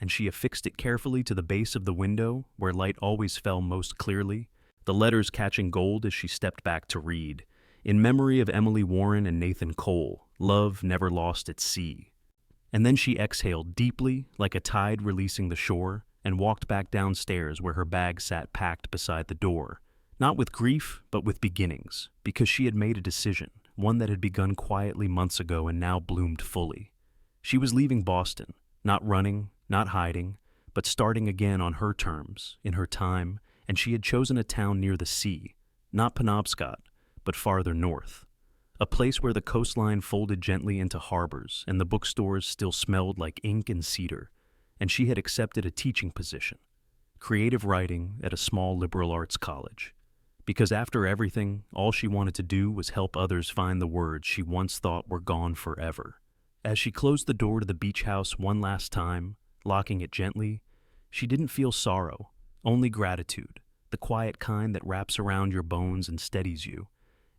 and she affixed it carefully to the base of the window where light always fell most clearly, the letters catching gold as she stepped back to read. In memory of Emily Warren and Nathan Cole, love never lost at sea. And then she exhaled deeply, like a tide releasing the shore, and walked back downstairs where her bag sat packed beside the door. Not with grief, but with beginnings, because she had made a decision, one that had begun quietly months ago and now bloomed fully. She was leaving Boston, not running, not hiding, but starting again on her terms, in her time, and she had chosen a town near the sea, not Penobscot, but farther north. A place where the coastline folded gently into harbors and the bookstores still smelled like ink and cedar, and she had accepted a teaching position, creative writing at a small liberal arts college. Because after everything, all she wanted to do was help others find the words she once thought were gone forever. As she closed the door to the beach house one last time, locking it gently, she didn't feel sorrow, only gratitude, the quiet kind that wraps around your bones and steadies you.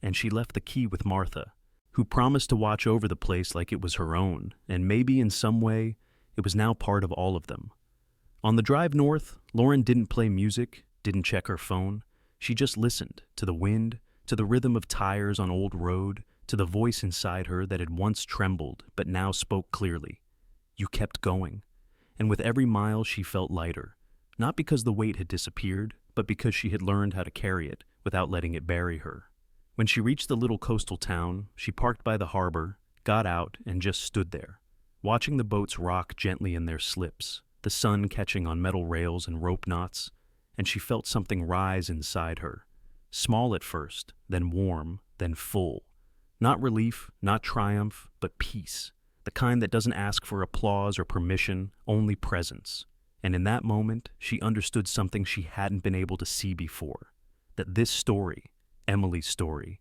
And she left the key with Martha, who promised to watch over the place like it was her own, and maybe in some way, it was now part of all of them. On the drive north, Lauren didn't play music, didn't check her phone. She just listened to the wind, to the rhythm of tires on old road, to the voice inside her that had once trembled but now spoke clearly. You kept going. And with every mile she felt lighter, not because the weight had disappeared, but because she had learned how to carry it without letting it bury her. When she reached the little coastal town, she parked by the harbor, got out, and just stood there, watching the boats rock gently in their slips, the sun catching on metal rails and rope knots, and she felt something rise inside her, small at first, then warm, then full. Not relief, not triumph, but peace, the kind that doesn't ask for applause or permission, only presence. And in that moment, she understood something she hadn't been able to see before, that this story, Emily's story,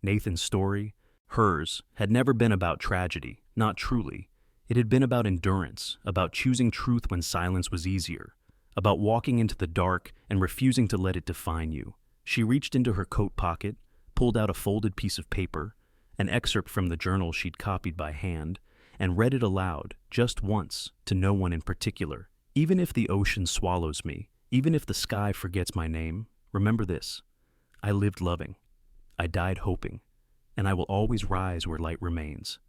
Nathan's story, hers, had never been about tragedy, not truly. It had been about endurance, about choosing truth when silence was easier, about walking into the dark and refusing to let it define you. She reached into her coat pocket, pulled out a folded piece of paper, an excerpt from the journal she'd copied by hand, and read it aloud, just once, to no one in particular. Even if the ocean swallows me, even if the sky forgets my name, remember this. I lived loving. I died hoping. And I will always rise where light remains.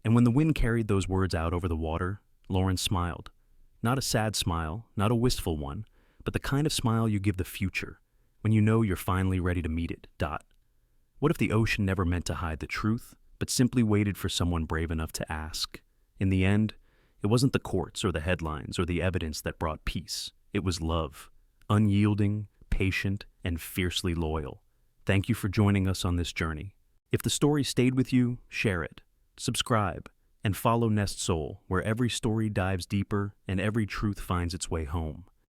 And when the wind carried those words out over the water, Lauren smiled. Not a sad smile, not a wistful one, but the kind of smile you give the future, when you know you're finally ready to meet it. What if the ocean never meant to hide the truth, but simply waited for someone brave enough to ask? In the end, it wasn't the courts or the headlines or the evidence that brought peace. It was love, unyielding, patient, and fiercely loyal. Thank you for joining us on this journey. If the story stayed with you, share it, subscribe, and follow Nest Soul, where every story dives deeper and every truth finds its way home.